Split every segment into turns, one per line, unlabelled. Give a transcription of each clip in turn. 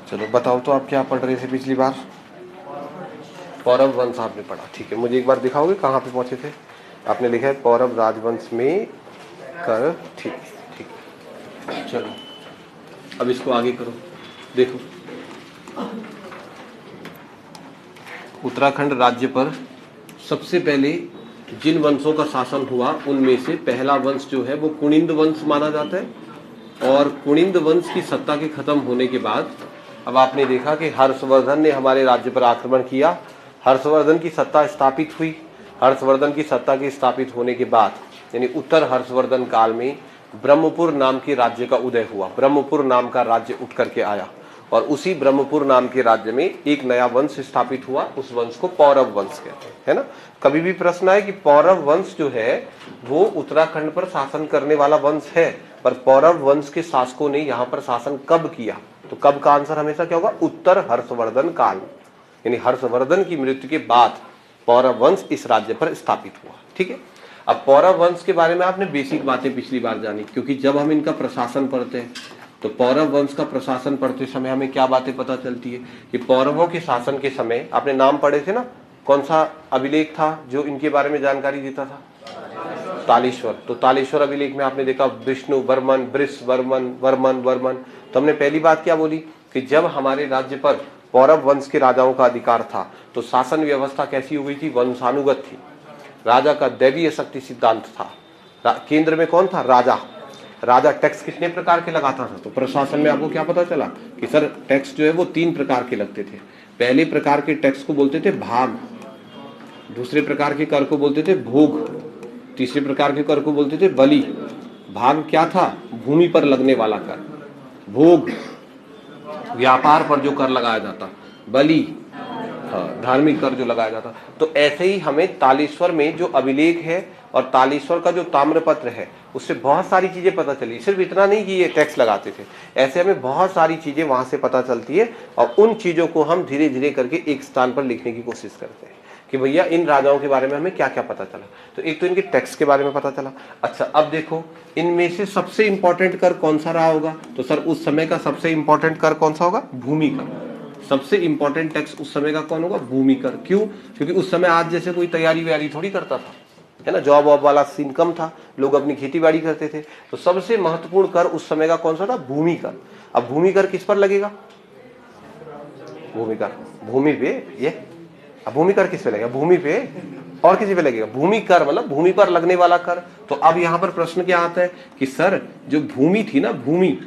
चलो बताओ तो आप क्या पढ़ रहे थे पिछली बार? पौरव वंश आपने पढ़ा, ठीक है। मुझे एक बार दिखाओगे कहाँ पे पहुंचे थे? आपने लिखा है पौरव राजवंश में कर, ठीक ठीक। चलो अब इसको आगे करो। देखो, उत्तराखंड राज्य पर सबसे पहले जिन वंशों का शासन हुआ उनमें से पहला वंश जो है वो कुनिंद वंश माना जाता है। और कुनिंद वंश की सत्ता के खत्म होने के बाद अब आपने देखा कि हर्षवर्धन ने हमारे राज्य पर आक्रमण किया, हर्षवर्धन की सत्ता स्थापित हुई। हर्षवर्धन की सत्ता के स्थापित होने के बाद यानी उत्तर हर्षवर्धन काल में ब्रह्मपुर नाम के राज्य का उदय हुआ। ब्रह्मपुर नाम का राज्य उठ करके आया और उसी ब्रह्मपुर नाम के राज्य में एक नया वंश स्थापित हुआ। उस वंश को पौरव वंश कहते हैं, है ना। कभी भी प्रश्न आए कि पौरव वंश जो है वो उत्तराखंड पर शासन करने वाला वंश है, पर पौरव वंश के शासकों ने यहाँ पर शासन कब किया, तो कब का आंसर हमेशा क्या होगा? उत्तर हर्षवर्धन काल, यानी हर्षवर्धन की मृत्यु के बाद पौरव वंश इस राज्य पर स्थापित हुआ। ठीक है। अब पौरव वंश के बारे में आपने बेसिक बातें पिछली बार जानी, क्योंकि जब हम इनका प्रशासन पढ़ते हैं तो पौरव वंश का प्रशासन पढ़ते समय हमें क्या बातें पता चलती है कि पौरवों के शासन के समय आपने नाम पढ़े थे ना, कौन सा अभिलेख था जो इनके बारे में जानकारी देता था? तालेश्वर। तो तालेश्वर अभिलेख में आपने देखा विष्णु वर्मन, वृष वर्मन, वर्मन वर्मन। तो हमने पहली बात क्या बोली कि जब हमारे राज्य पर पौरव वंश के राजाओं का अधिकार था तो शासन व्यवस्था कैसी हो गई थी? वंशानुगत थी। राजा का दैवीय शक्ति सिद्धांत था। केंद्र में कौन था? राजा। राजा टैक्स कितने प्रकार के लगाता था? तो प्रशासन में आपको क्या पता चला कि सर टैक्स जो है वो 3 प्रकार के लगते थे। पहले प्रकार के टैक्स को बोलते थे भाग, दूसरे प्रकार के कर को बोलते थे भोग, तीसरे प्रकार के कर को बोलते थे बलि। भाग क्या था? भूमि पर लगने वाला कर। भोग व्यापार पर जो कर लगाया जाता। बलि धार्मिक कर जो लगाया जाता। तो ऐसे ही हमें तालेश्वर में जो अभिलेख है और तालेश्वर का जो ताम्रपत्र है उससे बहुत सारी चीजें पता चली। सिर्फ इतना नहीं कि ये टैक्स लगाते थे, ऐसे हमें बहुत सारी चीजें वहां से पता चलती है और उन चीजों को हम धीरे धीरे करके एक स्थान पर लिखने की कोशिश करते हैं कि भैया इन राजाओं के बारे में हमें क्या क्या पता चला। तो एक तो इनके टैक्स के बारे में पता चला। अच्छा, अब देखो इनमें से सबसे इंपॉर्टेंट कर कौन सा रहा होगा? तो सर उस समय का सबसे इंपॉर्टेंट कर कौन सा होगा? भूमि कर। सबसे इंपॉर्टेंट टैक्स उस समय का कौन होगा? भूमि कर। क्यों? क्योंकि उस समय आज जैसे कोई तैयारी वैयारी थोड़ी करता था, है ना, जॉब वॉब वाला सीन कम था, लोग अपनी खेती बाड़ी करते थे। तो सबसे महत्वपूर्ण कर उस समय का कौन सा था? भूमि कर। अब भूमि कर किस पर लगेगा? भूमि कर भूमि पे। ये अब भूमि कर किस पे लगेगा? भूमि पे और किसी पे लगेगा? भूमि कर मतलब भूमि पर लगने वाला कर। तो अब यहाँ पर प्रश्न क्या आता है कि सर जो भूमि थी ना, भूमि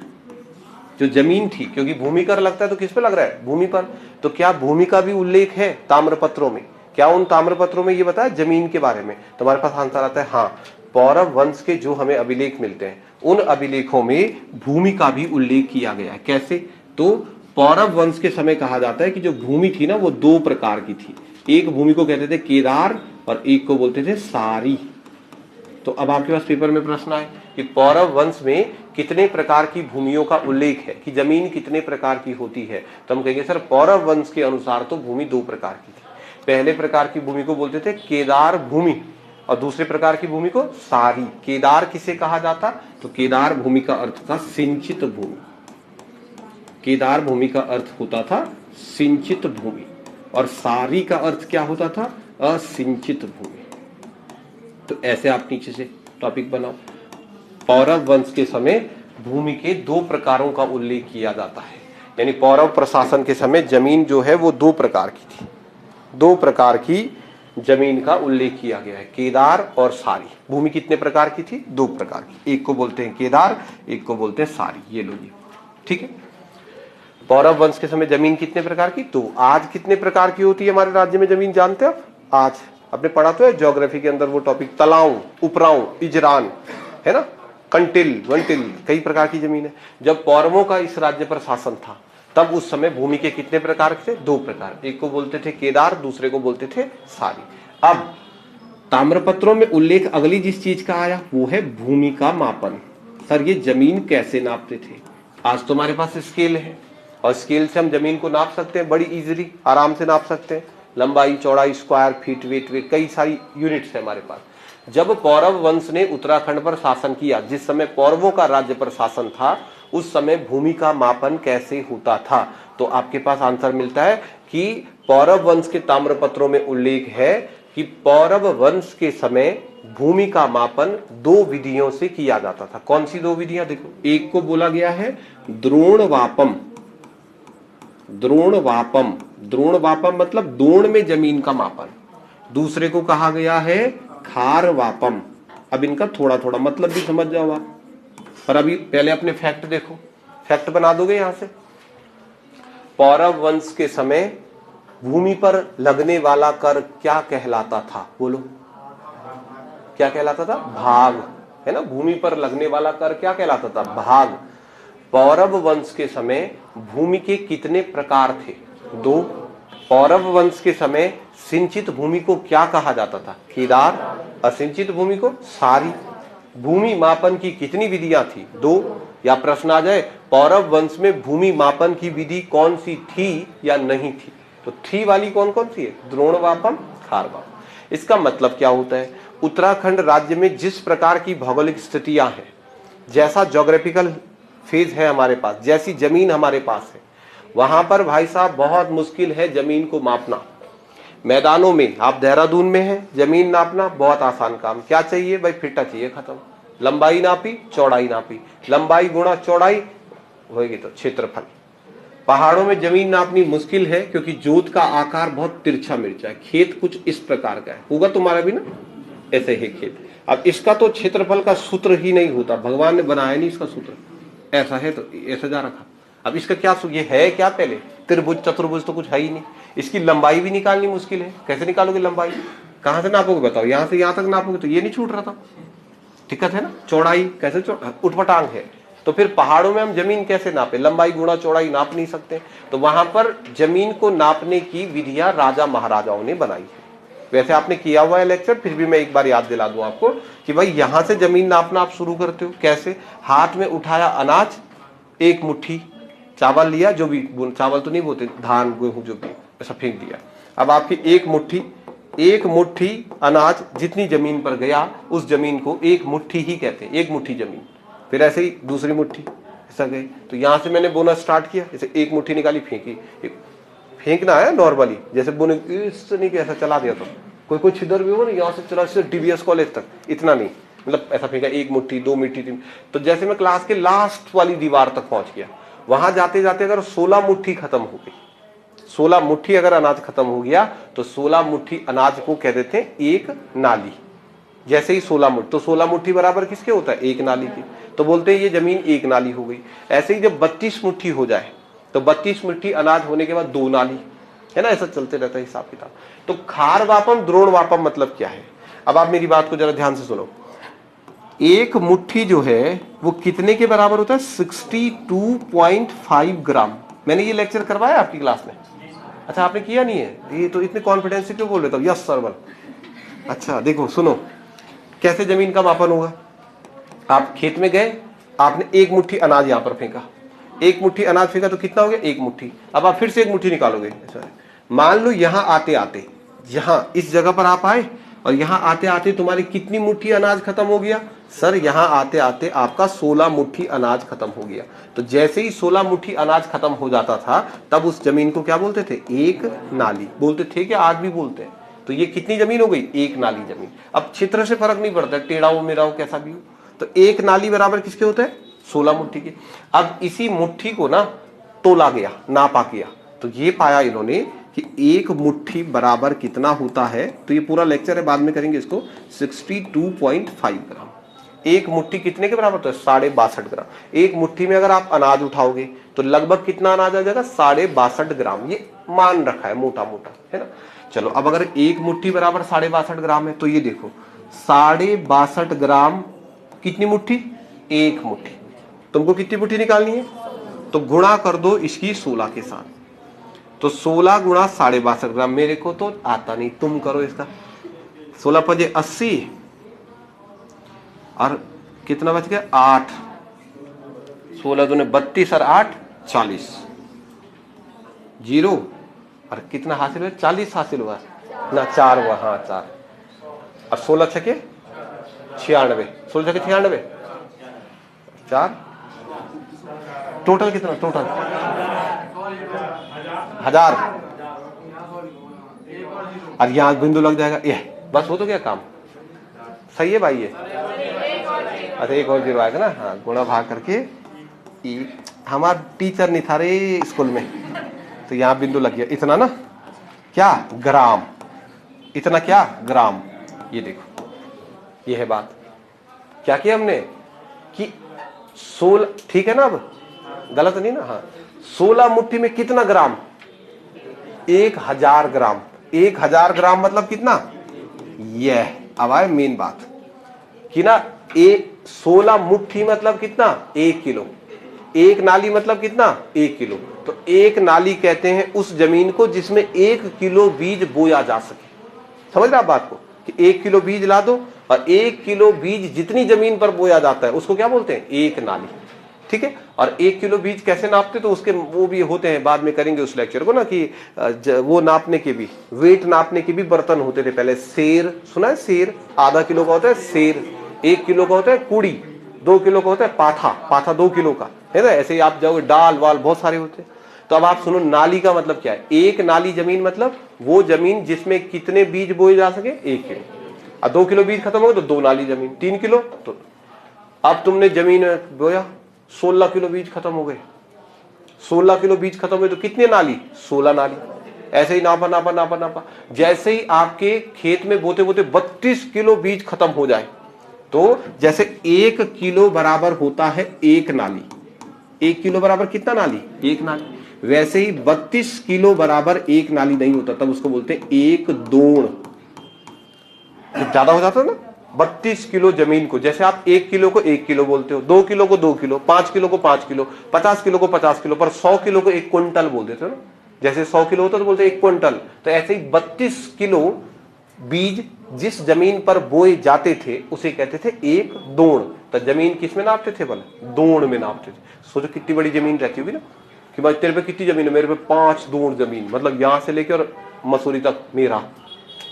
जो जमीन थी, क्योंकि भूमि कर लगता है तो किस पे लग रहा है? भूमि पर। तो क्या भूमि का भी उल्लेख है ताम्रपत्रों में? क्या उन ताम्रपत्रों में ये बताया जमीन के बारे में? तुम्हारे पास आंसर आता है हाँ। पौरव वंश के जो हमें अभिलेख मिलते हैं उन अभिलेखों में भूमि का भी उल्लेख किया गया है। कैसे? तो पौरव वंश के समय कहा जाता है कि जो भूमि थी ना वो 2 प्रकार की थी। एक भूमि को कहते थे केदार और एक को बोलते थे सारी। तो अब आपके पास पेपर में प्रश्न आए कि पौरव वंश में कितने प्रकार की भूमियों का उल्लेख है, कि जमीन कितने प्रकार की होती है, तो हम कहेंगे सर पौरव वंश के अनुसार तो भूमि 2 प्रकार की थी। पहले प्रकार की भूमि को बोलते थे केदार भूमि और दूसरे प्रकार की भूमि को सारी। केदार किसे कहा जाता? तो केदार भूमि का अर्थ था सिंचित भूमि। केदार भूमि का अर्थ होता था सिंचित भूमि और सारी का अर्थ क्या होता था? असिंचित भूमि। तो ऐसे आप नीचे से टॉपिक बनाओ। पौरव वंश के समय भूमि के 2 प्रकारों का उल्लेख किया जाता है, यानी पौरव प्रशासन के समय जमीन जो है वो 2 प्रकार की थी। 2 प्रकार की जमीन का उल्लेख किया गया है, केदार और सारी। भूमि कितने प्रकार की थी? 2 प्रकार की। एक को बोलते हैं केदार, एक को बोलते हैं सारी। ये लो ये, ठीक है। पौरव वंश के समय जमीन कितने प्रकार की? तो आज कितने प्रकार की होती है हमारे राज्य में जमीन जानते हो? आज आपने पढ़ा तो है ज्योग्राफी के अंदर वो टॉपिक, तलाव, उपराव, इजरान, है ना, कंटिल, वंटिल, कई प्रकार की जमीन है। जब पौरवों का इस राज्य पर शासन था तब उस समय भूमि के कितने प्रकार थे? 2 प्रकार। एक को बोलते थे केदार, दूसरे को बोलते थे सारी। अब ताम्रपत्रों में उल्लेख अगली जिस चीज का आया वो है भूमि का मापन। सर ये जमीन कैसे नापते थे? आज तो हमारे पास स्केल है और स्केल से हम जमीन को नाप सकते हैं, बड़ी इजीली, आराम से नाप सकते हैं। लंबाई, चौड़ाई, स्क्वायर फीट, वेट, कई सारी यूनिट्स है हमारे पास। जब पौरव वंश ने उत्तराखंड पर शासन किया, जिस समय पौरवों का राज्य पर शासन था, उस समय भूमि का मापन कैसे होता था? तो आपके पास आंसर मिलता है कि पौरव वंश के ताम्रपत्रों में उल्लेख है कि पौरव वंश के समय भूमि का मापन 2 विधियों से किया जाता था। कौन सी 2 विधियां? देखो, एक को बोला गया है द्रोणवापम। द्रोणवापम, द्रोणवापम मतलब द्रोण में जमीन का मापन। दूसरे को कहा गया है खारवापम। अब इनका थोड़ा थोड़ा मतलब भी समझ जाओ आप। पर अभी पहले अपने फैक्ट देखो, फैक्ट बना दोगे यहां से। पौरव वंश के समय भूमि पर लगने वाला कर क्या कहलाता था? बोलो, क्या कहलाता था? भाग, है ना। भूमि पर लगने वाला कर क्या कहलाता था? भाग। पौरव वंश के समय भूमि के कितने प्रकार थे? 2। पौरव वंश के समय सिंचित भूमि को क्या कहा जाता था? केदार। असिंचित भूमि को सारी। भूमि मापन की कितनी विधियां थी? 2। या प्रश्न आ जाए पौरव वंश में भूमि मापन की विधि कौन सी थी या नहीं थी? तो थी वाली कौन कौन सी है? द्रोणवापम, खारवापम। इसका मतलब क्या होता है? उत्तराखंड राज्य में जिस प्रकार की भौगोलिक स्थितियां हैं, जैसा ज्योग्राफिकल फेज है हमारे पास, जैसी जमीन हमारे पास है, वहां पर भाई साहब बहुत मुश्किल है जमीन को मापना। मैदानों में, आप देहरादून में हैं, जमीन नापना बहुत आसान काम। क्या चाहिए भाई? फिटा चाहिए, खत्म। लंबाई नापी, चौड़ाई नापी, लंबाई गुणा चौड़ाई होगी तो क्षेत्रफल। पहाड़ों में जमीन नापनी मुश्किल है क्योंकि जोत का आकार बहुत तिरछा मिर्चा है। खेत कुछ इस प्रकार का है, होगा तुम्हारा भी ना, ऐसे ही खेत। अब इसका तो क्षेत्रफल का सूत्र ही नहीं होता, भगवान ने बनाया नहीं इसका सूत्र, ऐसा है तो ऐसा जा रखा। अब इसका क्या ये है क्या? पहले त्रिभुज चतुर्भुज तो कुछ है ही नहीं। इसकी लंबाई भी निकालनी मुश्किल है। कैसे निकालोगे लंबाई? कहां से नापोगे बताओ? यहां से यहां तक नापोगे तो ये नहीं छूट रहा था, दिक्कत है ना। चौड़ाई कैसे? उठपटांग है। तो फिर पहाड़ों में हम जमीन कैसे नापे? लंबाई गुणा चौड़ाई नाप नहीं सकते। तो वहां पर जमीन को नापने की विधियां राजा महाराजाओं ने बनाई है। वैसे आपने किया हुआ है लेक्चर, फिर भी मैं एक बार याद दिला दूं आपको कि भाई यहां से जमीन नापना आप शुरू करते हो। कैसे? हाथ में उठाया अनाज, 1 मुट्ठी चावल लिया, जो भी चावल तो नहीं बोलते, धान गेहूं जो भी, ऐसा फेंक दिया। अब आपकी 1 मुट्ठी अनाज जितनी जमीन पर गया, उस जमीन को 1 मुट्ठी ही कहते हैं, 1 मुट्ठी जमीन। फिर ऐसे ही दूसरी मुट्ठी, ऐसा गए। तो यहां से मैंने बोना स्टार्ट किया, जैसे 1 मुट्ठी निकाली, फेंकी। फेंकना है नॉर्मली, जैसे बोने इससे नहीं कि ऐसा चला दिया। तो कोई छिदर भी हो ना, यहाँ से चला सिर्फ डीबीएस कॉलेज तक, इतना नहीं, मतलब ऐसा फेंका 1 मुट्ठी 2 मुट्ठी 3। तो जैसे मैं क्लास के लास्ट वाली दीवार तक पहुंच गया, वहां जाते जाते अगर 16 मुट्ठी खत्म हो गई, 16 मुट्ठी अगर अनाज खत्म हो गया, तो 16 मुट्ठी अनाज को कह देते हैं 1 नाली। जैसे ही 16 मुट्ठी, तो 16 मुट्ठी बराबर किसके होता है? 1 नाली की। तो बोलते हैं ये जमीन 1 नाली हो गई। ऐसे ही जब 32 मुट्ठी हो जाए, तो 32 मुट्ठी अनाज होने के बाद 2 नाली, है ना। ऐसा चलते रहता है हिसाब किताब। तो खारवापम द्रोणवापम मतलब क्या है? अब आप मेरी बात को जरा ध्यान से सुनो। 1 मुट्ठी जो है वो कितने के बराबर होता है? 62.5 ग्राम। मैंने ये लेक्चर करवाया आपकी क्लास में? अच्छा, आपने किया नहीं है? ये तो इतने कॉन्फिडेंस से क्यों बोल रहे थे? यस सर बोल। अच्छा देखो सुनो, कैसे जमीन का मापन होगा। आप खेत में गए, आपने 1 मुट्ठी अनाज यहां पर फेंका, 1 मुट्ठी अनाज फेंका तो कितना हो गया? 1 मुट्ठी। अब आप फिर से 1 मुट्ठी निकालोगे। ऐसा है, मान लो यहां आते आते, यहां इस जगह पर आप आए और यहां आते आते तुम्हारी कितनी मुट्ठी अनाज खत्म हो गया? सर यहां आते आते आपका 16 मुट्ठी अनाज खत्म हो गया। तो जैसे ही 16 मुट्ठी अनाज खत्म हो जाता था, तब उस जमीन को क्या बोलते थे? 1 नाली बोलते थे, क्या आज भी बोलते हैं। तो ये कितनी जमीन हो गई? 1 नाली जमीन। अब क्षेत्र से फर्क नहीं पड़ता, टेढ़ा हो मेरा हो कैसा भी हो, तो 1 नाली बराबर किसके होते हैं? 16 मुट्ठी के। अब इसी मुट्ठी को ना तोला गया, नापा गया, तो ये पाया इन्होंने कि 1 मुट्ठी बराबर कितना होता है। तो ये पूरा लेक्चर है, बाद में करेंगे इसको। 62.5 ग्राम। 1 मुट्ठी कितने के बराबर होता है? 62.5 ग्राम। 1 मुट्ठी में अगर आप अनाज उठाओगे तो लगभग कितना अनाज आ जाएगा? 62.5 ग्राम। ये मान रखा है मोटा मोटा, है ना। चलो अब अगर 1 मुट्ठी बराबर 62.5 ग्राम है, तो ये देखो 62.5 ग्राम कितनी मुट्ठी? 1 मुट्ठी। तुमको कितनी मुट्ठी निकालनी है? तो गुणा कर दो इसकी 16 के साथ। तो 16 गुणा 62.5 ग्राम। मेरे को तो आता नहीं, तुम करो इसका। 16 पजे 80 और कितना बच गया? 8। 16 दूने 32 और 8 40। 0 और कितना हासिल हुआ? 40 हासिल हुआ ना, 4 हुआ। हाँ 4 और 16 छके 96। 16 छके 96, 4 टोटल कितना? टोटल 1000, और यहाँ बिंदु लग जाएगा ये, बस हो तो गया काम। सही है भाई ये? अच्छा एक और 0 आएगा ना, हाँ गुणा भाग करके हमारा टीचर नहीं था रे स्कूल में, तो यहाँ बिंदु लग गया इतना ना, क्या ग्राम, इतना क्या ग्राम। ये देखो ये है बात, क्या किया हमने कि 16, ठीक है ना, अब गलत नहीं ना, हाँ 16 मुट्ठी में कितना ग्राम, 1000 ग्राम। 1000 ग्राम मतलब कितना, यह अब आए मेन बात कि ना 16 मुट्ठी मतलब कितना, 1 किलो। एक नाली मतलब कितना, 1 किलो। तो एक नाली कहते हैं उस जमीन को जिसमें 1 किलो बीज बोया जा सके। समझ रहे आप बात को, कि 1 किलो बीज ला दो और 1 किलो बीज जितनी जमीन पर बोया जाता है उसको क्या बोलते हैं, एक नाली। ठीक है, और 1 किलो बीज कैसे नापते, तो उसके वो भी होते हैं, बाद में करेंगे उस लेक्चर को ना, कि वो नापने के भी, वेट नापने के भी बर्तन होते थे पहले। सेर सुना है, सेर आधा किलो का होता है सेर, 1 किलो का होता है कुड़ी, 2 किलो का होता है पाठा, पाठा 2 किलो का है ना। ऐसे ही आप जाओगे डाल वाल बहुत सारे होते हैं। तो अब आप सुनो, नाली का मतलब क्या है, एक नाली जमीन मतलब वो जमीन जिसमें कितने बीज बोए जा सके, 1 किलो। और 2 किलो बीज खत्म हो गए तो 2 नाली जमीन, 3 किलो। तो अब तुमने जमीन में बोया, 16 किलो बीज खत्म हो गए, 16 किलो बीज खत्म हुए तो कितने नाली, 16 नाली। ऐसे ही नापा नापा नापा नापा, जैसे ही आपके खेत में बोते बोते 32 किलो बीज खत्म हो जाए, तो जैसे 1 किलो बराबर होता है 1 नाली, 1 किलो बराबर कितना नाली, 1 नाली, वैसे ही 32 किलो बराबर 1 नाली नहीं होता, तब उसको बोलते हैं 1 दोण। ज्यादा हो जाता है ना, 32 किलो जमीन को, जैसे आप 1 किलो को 1 किलो बोलते हो, 2 किलो को 2 किलो, 5 किलो को 5 किलो, 50 किलो को 50 किलो, पर 100 किलो को 1 क्विंटल बोल देते हो ना। जैसे 100 किलो होता तो बोलते 1 क्विंटल। तो ऐसे ही 32 किलो बीज जिस जमीन पर बोए जाते थे उसे कहते थे 1 दोण। तो जमीन किस में नापते थे, बोले दोण में नापते थे। सोचो कितनी बड़ी जमीन रहती होगी ना, कि भाई तेरे पे कितनी जमीन है, मेरे पे 5 दोण जमीन, मतलब यहां से लेकर और मसूरी तक मेरा,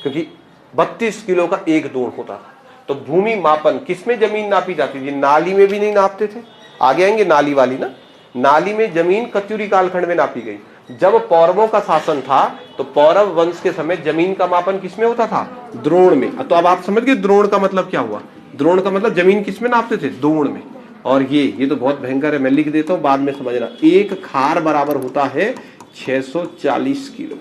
क्योंकि 32 किलो का 1 दोण होता था। तो भूमि मापन किसमें जमीन नापी जाती थी, नाली में भी नहीं नापते थे। आगे आएंगे नाली वाली ना, नाली में जमीन कत्यूरी कालखंड में नापी गई। जब पौरवों का शासन था तो पौरव वंश के समय जमीन का मापन किसमें होता था, द्रोण में। तो अब आप समझ गए द्रोण का मतलब क्या हुआ, द्रोण का मतलब जमीन किसमें नापते थे, द्रोण में। और ये तो बहुत भयंकर है, मैं लिख देता हूं बाद में समझना। 1 खार बराबर होता है 640 किलो।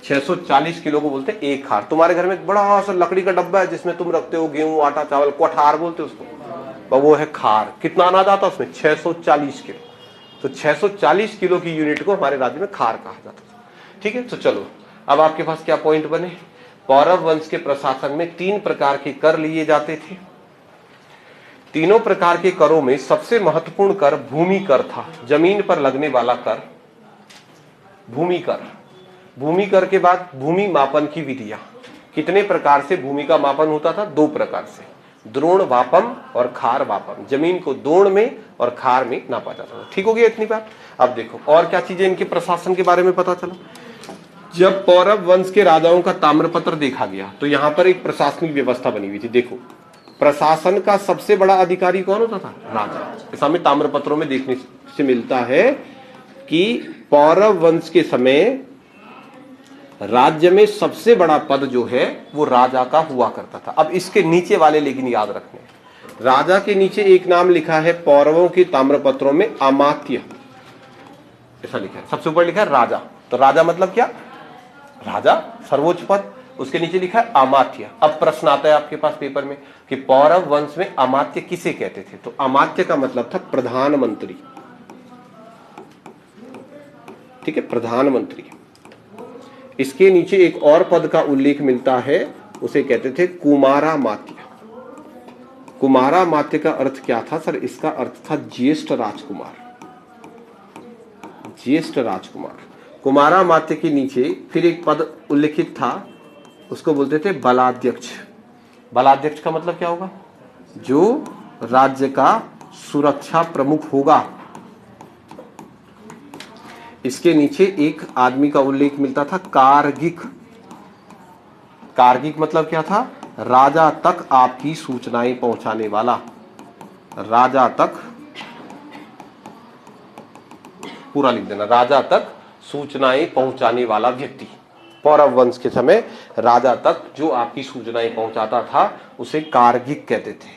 640 किलो को बोलते हैं 1 खार। तुम्हारे घर में एक बड़ा सा लकड़ी का डब्बा है जिसमें तुम रखते हो गेहूं आटा चावल, कोठार बोलते हो उसको, वो है खार। कितना अनाज आता है उसमें, 640 किलो। तो 640 किलो की यूनिट को हमारे राज्य में खार कहा जाता था। ठीक है, तो चलो अब आपके पास क्या पॉइंट बने। पौरव वंश के प्रशासन में 3 प्रकार के कर लिए जाते थे। तीनों प्रकार के करों में सबसे महत्वपूर्ण कर भूमि कर था, जमीन पर लगने वाला कर भूमि कर। भूमि कर के बाद भूमि मापन की विधियां। कितने प्रकार से भूमि का मापन होता था, 2 प्रकार से, द्रोण वापम और खार वापम। जमीन को द्रोण में और खार में नापा जाता था। ठीक हो गया इतनी बात। अब देखो और क्या चीजें इनके प्रशासन के बारे में पता चला। जब पौरव वंश के राजाओं का ताम्रपत्र देखा गया तो यहां पर एक प्रशासनिक व्यवस्था बनी हुई थी। देखो प्रशासन का सबसे बड़ा अधिकारी कौन होता था, राजा। इस हमें ताम्रपत्रों में देखने से मिलता है कि पौरव वंश के समय राज्य में सबसे बड़ा पद जो है वो राजा का हुआ करता था। अब इसके नीचे वाले लेकिन याद रखने, राजा के नीचे एक नाम लिखा है पौरवों के ताम्रपत्रों में अमात्य, ऐसा लिखा है। सबसे ऊपर लिखा है राजा, तो राजा मतलब क्या, राजा सर्वोच्च पद, उसके नीचे लिखा है अमात्य। अब प्रश्न आता है आपके पास पेपर में कि पौरव वंश में अमात्य किसे कहते थे, तो अमात्य का मतलब था प्रधानमंत्री। ठीक है, प्रधानमंत्री। इसके नीचे एक और पद का उल्लेख मिलता है, उसे कहते थे कुमारामात्य। कुमारामात्य का अर्थ क्या था सर, इसका अर्थ था ज्येष्ठ राजकुमार, ज्येष्ठ राजकुमार। कुमारामात्य के नीचे फिर एक पद उल्लेखित था, उसको बोलते थे बलाध्यक्ष। बलाध्यक्ष का मतलब क्या होगा, जो राज्य का सुरक्षा प्रमुख होगा। इसके नीचे एक आदमी का उल्लेख मिलता था कारगिक। कारगिक मतलब क्या था, राजा तक आपकी सूचनाएं पहुंचाने वाला, राजा तक पूरा लिख देना, राजा तक सूचनाएं पहुंचाने वाला व्यक्ति। पौरव वंश के समय राजा तक जो आपकी सूचनाएं पहुंचाता था उसे कारगिक कहते थे।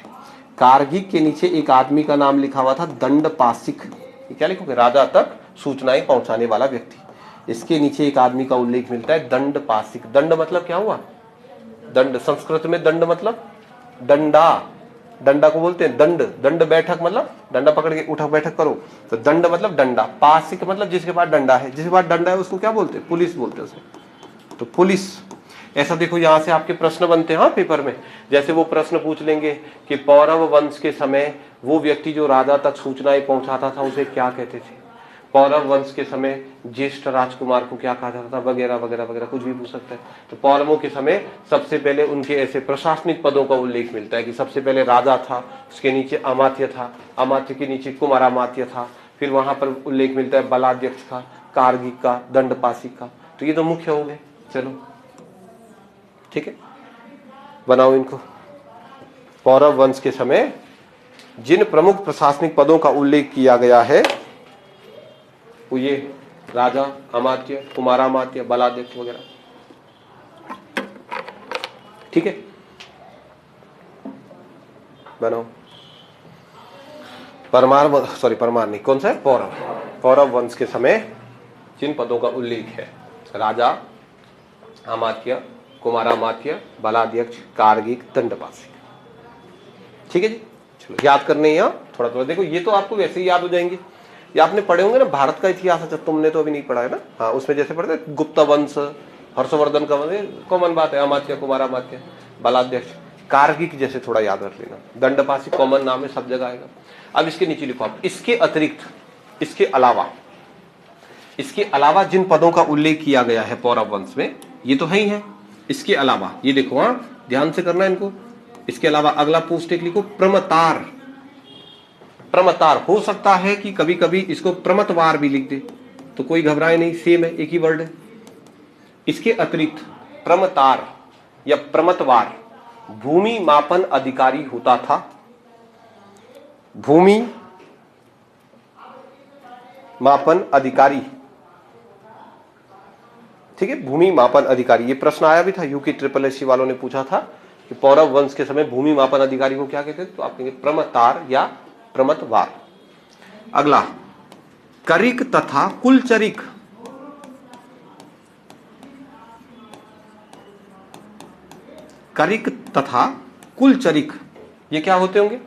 कारगिक के नीचे एक आदमी का नाम लिखा हुआ था दंडपासिक। क्या लिखोगे? राजा तक सूचनाएं पहुंचाने वाला व्यक्ति। इसके नीचे एक आदमी का उल्लेख मिलता है दंडपासिक। दंड मतलब क्या हुआ? दंड। संस्कृत में दंड मतलब डंडा, डंडा को बोलते हैं दंड। दंड बैठक मतलब डंडा पकड़ के उठक बैठक करो, तो दंड मतलब डंडा। पासिक मतलब जिसके पास डंडा है, जिसके पास डंडा है उसको क्या बोलते हैं? पुलिस बोलते हैं उसे। तो पुलिस। ऐसा देखो यहां से आपके प्रश्न बनते हैं पेपर में। जैसे वो प्रश्न पूछ लेंगे कि पौरव वंश के समय वो व्यक्ति जो राजा तक सूचनाएं पहुंचाता था उसे क्या कहते थे? पौरव वंश के समय ज्येष्ठ राजकुमार को क्या कहा जाता था? वगैरह वगैरह वगैरह, कुछ भी पूछ सकता है। तो पौरवों के समय सबसे पहले उनके ऐसे प्रशासनिक पदों का उल्लेख मिलता है कि सबसे पहले राजा था, उसके नीचे अमात्य था, अमात्य के नीचे कुमारामात्य था, फिर वहां पर उल्लेख मिलता है बलाध्यक्ष का, कारगिक का, दंडपासिक का। तो ये तो मुख्य हो गए। चलो ठीक है, बनाओ इनको। पौरव वंश के समय जिन प्रमुख प्रशासनिक पदों का उल्लेख किया गया है वो ये राजा, अमात्य, कुमारामात्य, बलाध्यक्ष वगैरह। ठीक है, बनाओ। परमार नहीं, कौन सा है? पौरव। पौरव वंश के समय जिन पदों का उल्लेख है, राजा, अमात्य, कुमारामात्य, बलाध्यक्ष, कारगिक, दंडपासिक। ठीक है जी, चलो याद करने यहाँ थोड़ा थोड़ा देखो। ये तो आपको वैसे ही याद हो जाएंगे, ये आपने पढ़े होंगे ना, भारत का इतिहास। अच्छा तुमने तो अभी नहीं पढ़ा है ना? हाँ, उसमें जैसे पढ़ते गुप्त वंश, हर्षवर्धन का वंश, कॉमन बात है। अमात्य, कुमारामात्य, बलाध्यक्ष, कारगिक जैसे थोड़ा याद रख लेना। दंडपासिक कॉमन नाम है, सब जगह आएगा। अब इसके नीचे लिखो आप, इसके अतिरिक्त, इसके अलावा जिन पदों का उल्लेख किया गया है पौरव वंश में, ये तो है ही है। इसके अलावा ये देखो, हाँ ध्यान से करना इनको। इसके अलावा अगला पोस्ट एक लिखो, प्रमतार। प्रमतार हो सकता है कि कभी कभी इसको प्रमतवार भी लिख दे, तो कोई घबराए नहीं, सेम है, एक ही वर्ड है। इसके अतिरिक्त प्रमतार या प्रमतवार भूमि मापन अधिकारी होता था। भूमि मापन अधिकारी, ठीक है, भूमि मापन अधिकारी। ये प्रश्न आया भी था, यूके SSC वालों ने पूछा था कि पौरव वंश के समय भूमि मापन अधिकारी को क्या कहते थे? तो आप कहेंगे प्रमतार या प्रमतवार। अगला, करिक तथा कुलचरिक। करिक तथा कुलचरिक ये क्या होते होंगे?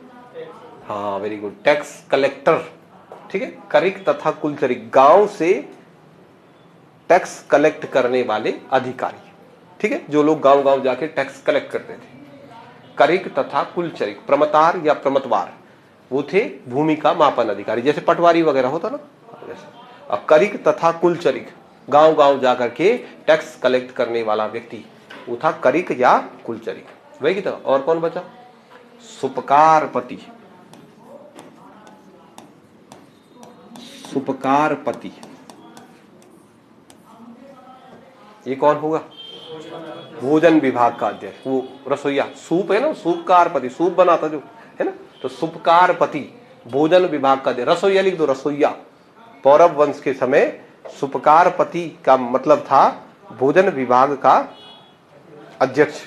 हाँ वेरी गुड, टैक्स कलेक्टर। ठीक है, करिक तथा कुलचरिक, गांव से टैक्स कलेक्ट करने वाले अधिकारी। ठीक है, जो लोग गांव गांव जाके टैक्स कलेक्ट करते थे। करिक तथा कुलचरिक, प्रमतार या प्रमतवार वो थे भूमि का मापन अधिकारी, जैसे पटवारी वगैरह होता ना जैसे। अब करिक तथा कुलचरिक, गांव गांव जाकर के टैक्स कलेक्ट करने वाला व्यक्ति, वो था करिक या कुलचरिक। वही की तरह और कौन बचा? सुपकारपति। सुपकारपति ये कौन होगा? भोजन विभाग का अध्यक्ष, वो रसोईया। सूप है ना, सूपकारपति, सूप बनाता जो है ना, तो सुपकारपति भोजन विभाग का अध्यक्ष। रसोईया लिख दो, रसोईया। पौरव वंश के समय सुपकारपति का मतलब था भोजन विभाग का अध्यक्ष,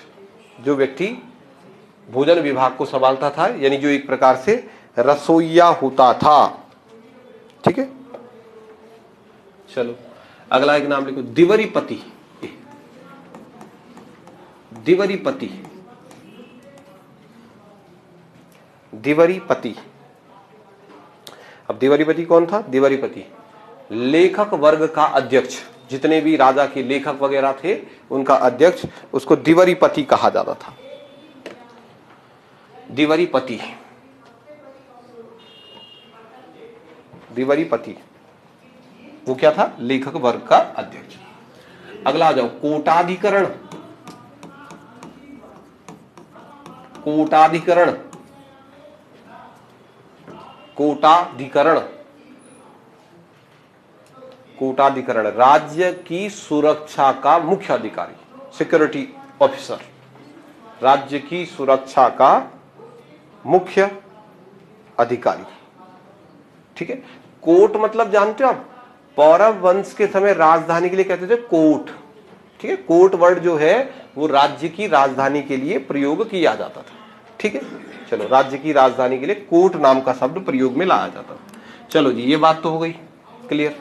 जो व्यक्ति भोजन विभाग को संभालता था, यानी जो एक प्रकार से रसोईया होता था। ठीक है, चलो अगला एक नाम लिखो, दिवरीपति। दिवरीपति, दिवरीपति। अब दिवरीपति कौन था? दिवरीपति लेखक वर्ग का अध्यक्ष, जितने भी राजा के लेखक वगैरह थे उनका अध्यक्ष, उसको दिवरीपति कहा जाता था। दिवरीपति, दिवरीपति वो क्या था? लेखक वर्ग का अध्यक्ष। अगला आ जाओ, कोटाधिकरण। कोटाधिकरण, कोटाधिकरण, कोटाधिकरण राज्य की सुरक्षा का मुख्य अधिकारी, सिक्योरिटी ऑफिसर। राज्य की सुरक्षा का मुख्य अधिकारी। ठीक है, कोर्ट मतलब जानते हो आप? पौरव वंश के समय राजधानी के लिए कहते थे कोट। ठीक है, कोट वर्ड जो है वो राज्य की राजधानी के लिए प्रयोग किया जाता था। ठीक है, चलो, राज्य की राजधानी के लिए कोट नाम का शब्द प्रयोग में लाया जाता था। चलो जी, ये बात तो हो गई क्लियर।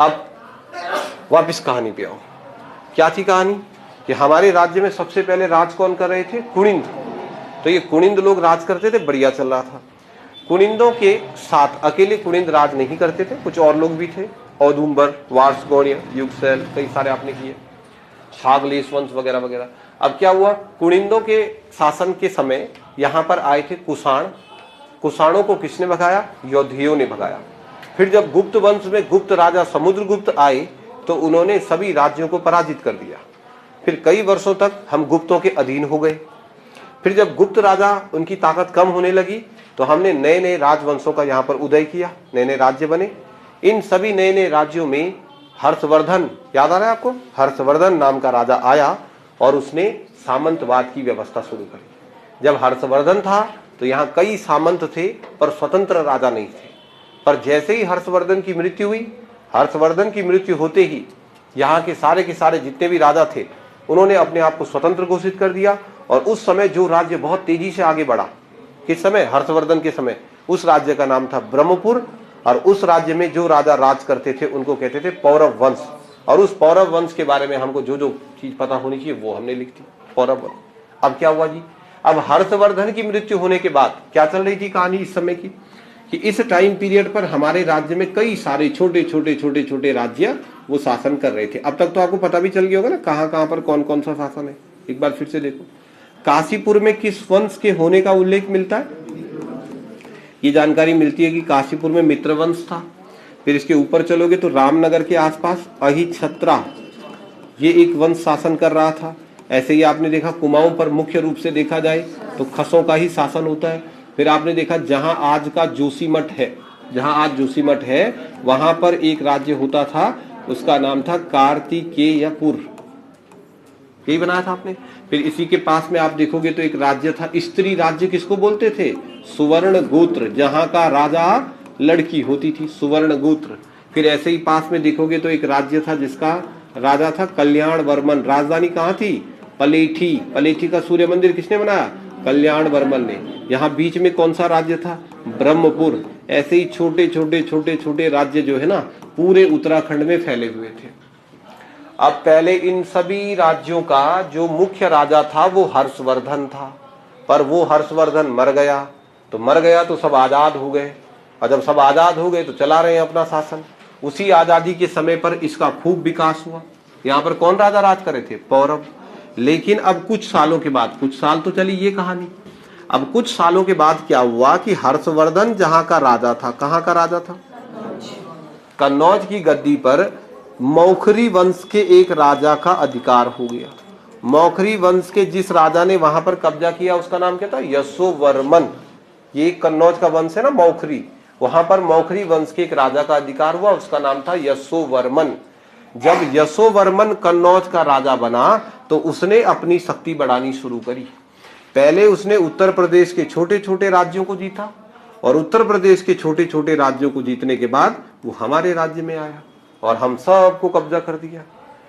अब वापिस कहानी पे आओ। क्या थी कहानी कि हमारे राज्य में सबसे पहले राज कौन कर रहे थे? कुनिंद। तो ये कुनिंद लोग राज करते थे, बढ़िया चल रहा था। कुनिंदों के साथ अकेले कुनिंद राज नहीं करते थे, कुछ और लोग भी थे, औदुंबर, वार्ष्णेय, युगसेन, कई सारे आपने किए, छागलेश वंश वगैरह वगैरह। अब क्या हुआ, कुनिंदों के शासन के समय यहाँ पर आए थे कुषाण। कुषाणों को किसने भगाया? यौधियों ने भगाया। फिर जब गुप्त वंश में गुप्त राजा समुद्रगुप्त आए तो उन्होंने सभी राज्यों को पराजित कर दिया। फिर कई वर्षों तक हम गुप्तों के अधीन हो गए। फिर जब गुप्त राजा उनकी ताकत कम होने लगी तो हमने नए नए राजवंशों का यहाँ पर उदय किया, नए नए राज्य बने। इन सभी नए नए राज्यों में हर्षवर्धन, याद आ रहा है आपको? हर्षवर्धन नाम का राजा आया और उसने सामंतवाद की व्यवस्था शुरू करी। जब हर्षवर्धन था तो यहाँ कई सामंत थे पर स्वतंत्र राजा नहीं थे। पर जैसे ही हर्षवर्धन की मृत्यु हुई, हर्षवर्धन की मृत्यु होते ही यहाँ के सारे जितने भी राजा थे उन्होंने अपने आप को स्वतंत्र घोषित कर दिया। और उस समय जो राज्य बहुत तेजी से आगे बढ़ा, किस समय? हर्षवर्धन के समय। उस राज्य का नाम था ब्रह्मपुर। और उस राज्य में जो राजा राज करते थे उनको कहते थे पौरव वंश। और उस पौरव वंश के बारे में हमको जो जो चीज पता होनी चाहिए वो हमने लिख दी, पौरव वंश। अब क्या हुआ जी, अब हर्षवर्धन की मृत्यु होने के बाद क्या चल रही थी कहानी इस समय की, कि इस टाइम पीरियड पर हमारे राज्य में कई सारे छोटे छोटे राज्य वो शासन कर रहे थे। अब तक तो आपको पता भी चल गया होगा ना कहाँ पर कौन कौन सा शासन है। एक बार फिर से देखो, काशीपुर में किस वंश के होने का उल्लेख मिलता है? ये जानकारी मिलती है कि काशीपुर में मित्र वंश था। फिर इसके ऊपर चलोगे तो रामनगर के आसपास अहिछत्रा, ये एक वंश शासन कर रहा था। ऐसे ही आपने देखा कुमाऊं पर मुख्य रूप से देखा जाए तो खसों का ही शासन होता है। फिर आपने देखा जहां आज का जोशीमठ है, जहां आज जोशीमठ है वहां पर एक राज्य होता था, उसका नाम था कार्तिकेयपुर, यही बनाया था आपने। फिर इसी के पास में आप देखोगे तो एक राज्य था, स्त्री राज्य किसको बोलते थे? सुवर्ण गोत्र, जहां का राजा लड़की होती थी, सुवर्ण गोत्र। फिर ऐसे ही पास में देखोगे तो एक राज्य था जिसका राजा था कल्याण वर्मन। राजधानी कहाँ थी? पलेठी। पलेठी का सूर्य मंदिर किसने बनाया? कल्याण वर्मन ने। यहाँ बीच में कौन सा राज्य था? ब्रह्मपुर। ऐसे ही छोटे राज्य जो है ना पूरे उत्तराखंड में फैले हुए थे। अब पहले इन सभी राज्यों का जो मुख्य राजा था वो हर्षवर्धन था, पर वो हर्षवर्धन मर गया तो सब आजाद हो गए। और जब सब आजाद हो गए तो चला रहे हैं अपना शासन। उसी आजादी के समय पर इसका खूब विकास हुआ। यहाँ पर कौन राजा राज करे थे? पौरव। लेकिन अब कुछ सालों के बाद, कुछ साल तो चली ये कहानी, अब कुछ सालों के बाद क्या हुआ कि हर्षवर्धन जहां का राजा था, कहाँ का राजा था? कन्नौज की गद्दी पर मौखरी वंश के एक राजा का अधिकार हो गया। मौखरी वंश के जिस राजा ने वहां पर कब्जा किया उसका नाम क्या था? यशोवर्मन। ये कन्नौज का वंश है ना मौखरी, वहां पर मौखरी वंश के एक राजा का अधिकार हुआ, उसका नाम था यशोवर्मन। जब यशोवर्मन कन्नौज का राजा बना तो उसने अपनी शक्ति बढ़ानी शुरू करी। पहले उसने उत्तर प्रदेश के छोटे छोटे राज्यों को जीता और उत्तर प्रदेश के छोटे छोटे राज्यों को जीतने के बाद वो हमारे राज्य में आया और हम सबको कब्जा कर दिया।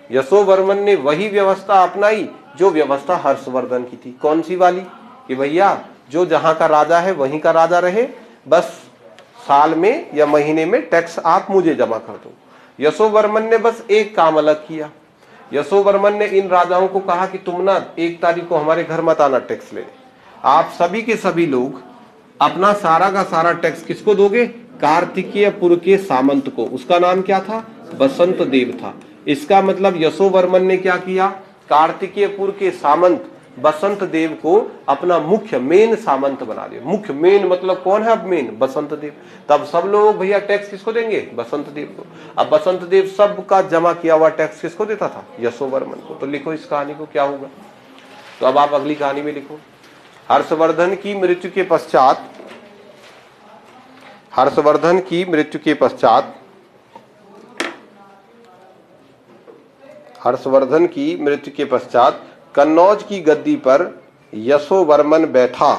यशोवर्मन ने वही व्यवस्था अपनाई जो व्यवस्था हर्षवर्धन की थी। कौन सी वाली? कि भैया जो जहां का राजा है वहीं का राजा रहे, बस साल में या महीने में टैक्स आप मुझे जमा कर दो। यशोवर्मन ने बस एक काम अलग किया। यशोवर्मन ने इन राजाओं को कहा कि तुम ना 1 तारीख को हमारे घर मत आना टैक्स लेने। आप सभी के सभी लोग अपना सारा का सारा टैक्स किसको दोगे? कार्तिकेयपुर के सामंत को। उसका नाम क्या था? बसंत देव था। इसका मतलब यशोवर्मन ने क्या किया? कार्तिकेयपुर के सामंत बसंत देव को अपना मुख्य मेन सामंत बना दिया। मुख्य मेन मतलब कौन है? अब मेन बसंत देव। तब सब लोग भैया टैक्स किसको देंगे? बसंत देव को। अब बसंत देव सबका जमा किया हुआ टैक्स किसको देता था? यशोवर्मन को। तो लिखो इस कहानी को, क्या होगा? तो अब आप अगली कहानी में लिखो। हर्षवर्धन की मृत्यु के पश्चात, हर्षवर्धन की मृत्यु के पश्चात, हर्षवर्धन की मृत्यु के पश्चात कन्नौज की गद्दी पर यशोवर्मन बैठा।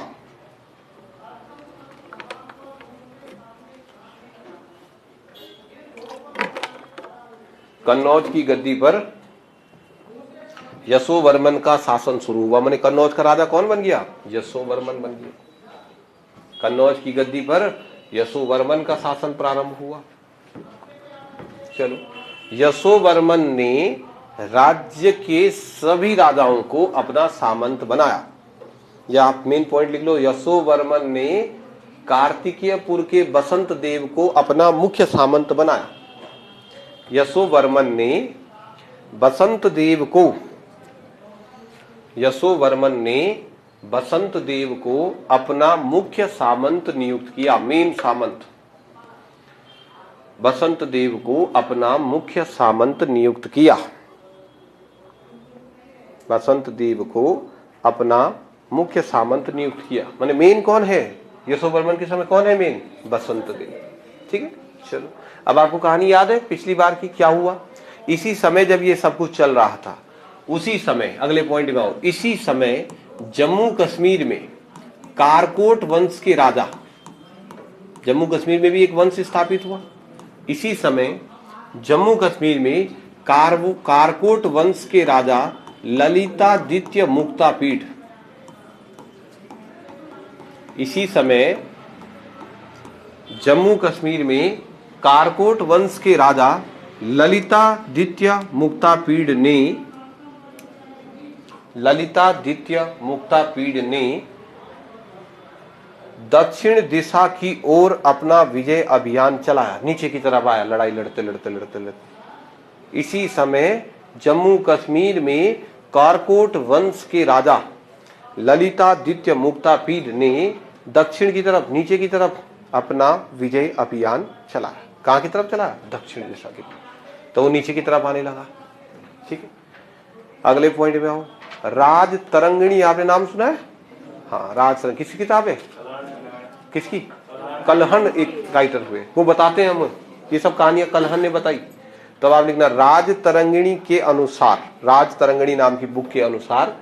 कन्नौज की गद्दी पर यशोवर्मन का शासन शुरू हुआ। माने कन्नौज का राजा कौन बन गया? यशोवर्मन बन गया। कन्नौज की गद्दी पर यशोवर्मन का शासन प्रारंभ हुआ। चलो, यशोवर्मन ने राज्य के सभी राजाओं को अपना सामंत बनाया। या आप मेन पॉइंट लिख लो, यशोवर्मन ने कार्तिकेयपुर के बसंत देव को अपना मुख्य सामंत बनाया। यशोवर्मन ने बसंत देव को अपना मुख्य सामंत नियुक्त किया। मेन सामंत, बसंत देव को अपना मुख्य सामंत नियुक्त किया। बसंत देव को अपना मुख्य सामंत नियुक्त किया। माने मेन कौन है यशोवर्मन के समय? कौन है मेन? बसंत देव। ठीक है, चलो अब आपको कहानी याद है पिछली बार की क्या हुआ? इसी समय जब ये सब कुछ चल रहा था, उसी समय अगले पॉइंट में आओ, इसी समय जम्मू कश्मीर में कारकोट वंश के राजा, जम्मू कश्मीर में भी एक वंश स्थापित हुआ। इसी समय जम्मू कश्मीर में कारकोट वंश के राजा ललितादित्य मुक्तापीड, इसी समय जम्मू कश्मीर में कारकोट वंश के राजा ललितादित्य मुक्तापीड ने दक्षिण दिशा की ओर अपना विजय अभियान चलाया। नीचे की तरफ आया, लड़ाई लड़ते लड़ते। इसी समय जम्मू कश्मीर में कारकोट वंश के राजा ललितादित्य मुक्तापीड ने दक्षिण की तरफ, नीचे की तरफ अपना विजय अभियान चलाया। कहां की तरफ चलाया? दक्षिण दिशा की तरफ। तो वो नीचे की तरफ आने लगा। ठीक है, अगले पॉइंट में आओ। राज तरंगिणी, आपने नाम सुना है? हाँ, राज तरंगिणी किसकी किताब है? किसकी? कलहन एक राइटर हुए, वो बताते हैं हम ये सब कहानियां कलहन ने बताई। तो आप लिखना राज तरंगिणी के अनुसार, राज तरंगिणी नाम की बुक के अनुसार,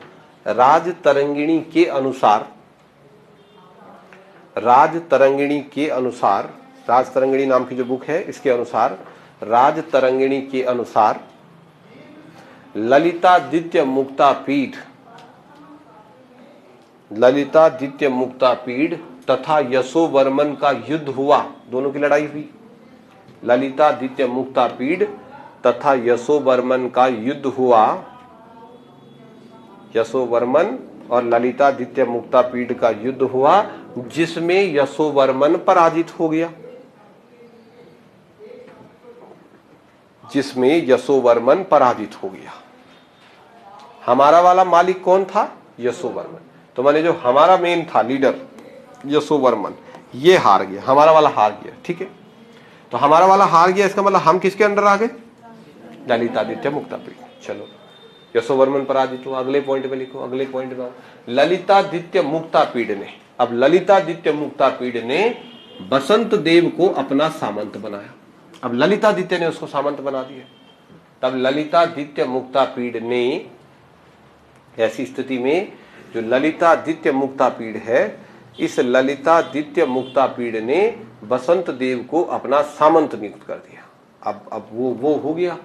राज तरंगिणी के अनुसार, राज तरंगिणी नाम की जो बुक है इसके अनुसार, राज तरंगिणी के अनुसार ललितादित्य मुक्तापीड तथा यशोवर्मन का युद्ध हुआ। दोनों की लड़ाई हुई। ललितादित्य मुक्तापीड तथा यशोवर्मन का युद्ध हुआ। यशोवर्मन और ललितादित्य मुक्तापीड का युद्ध हुआ, जिसमें यशोवर्मन पराजित हो गया। हमारा वाला मालिक कौन था? यशोवर्मन। तो माने जो हमारा मेन था लीडर यशोवर्मन, ये हार गया, हमारा वाला हार गया। ठीक है, तो हमारा वाला हार गया, इसका मतलब हम किसके अंडर आ गए? ललितादित्य मुक्तापीड। चलो, यशोवर्मन पराजित हुआ। अगले पॉइंट में लिखो, अगले पॉइंट में ललितादित्य मुक्तापीड ने, अब ललितादित्य मुक्तापीड ने बसंत देव को अपना सामंत बनाया। अब ललितादित्य ने उसको सामंत बना दिया। तब ललितादित्य मुक्तापीड ने, ऐसी स्थिति में जो ललितादित्य मुक्तापीड है, इस ललितादित्य मुक्तापीड ने बसंत देव को अपना सामंत नियुक्त कर दिया। अब वो हो गया,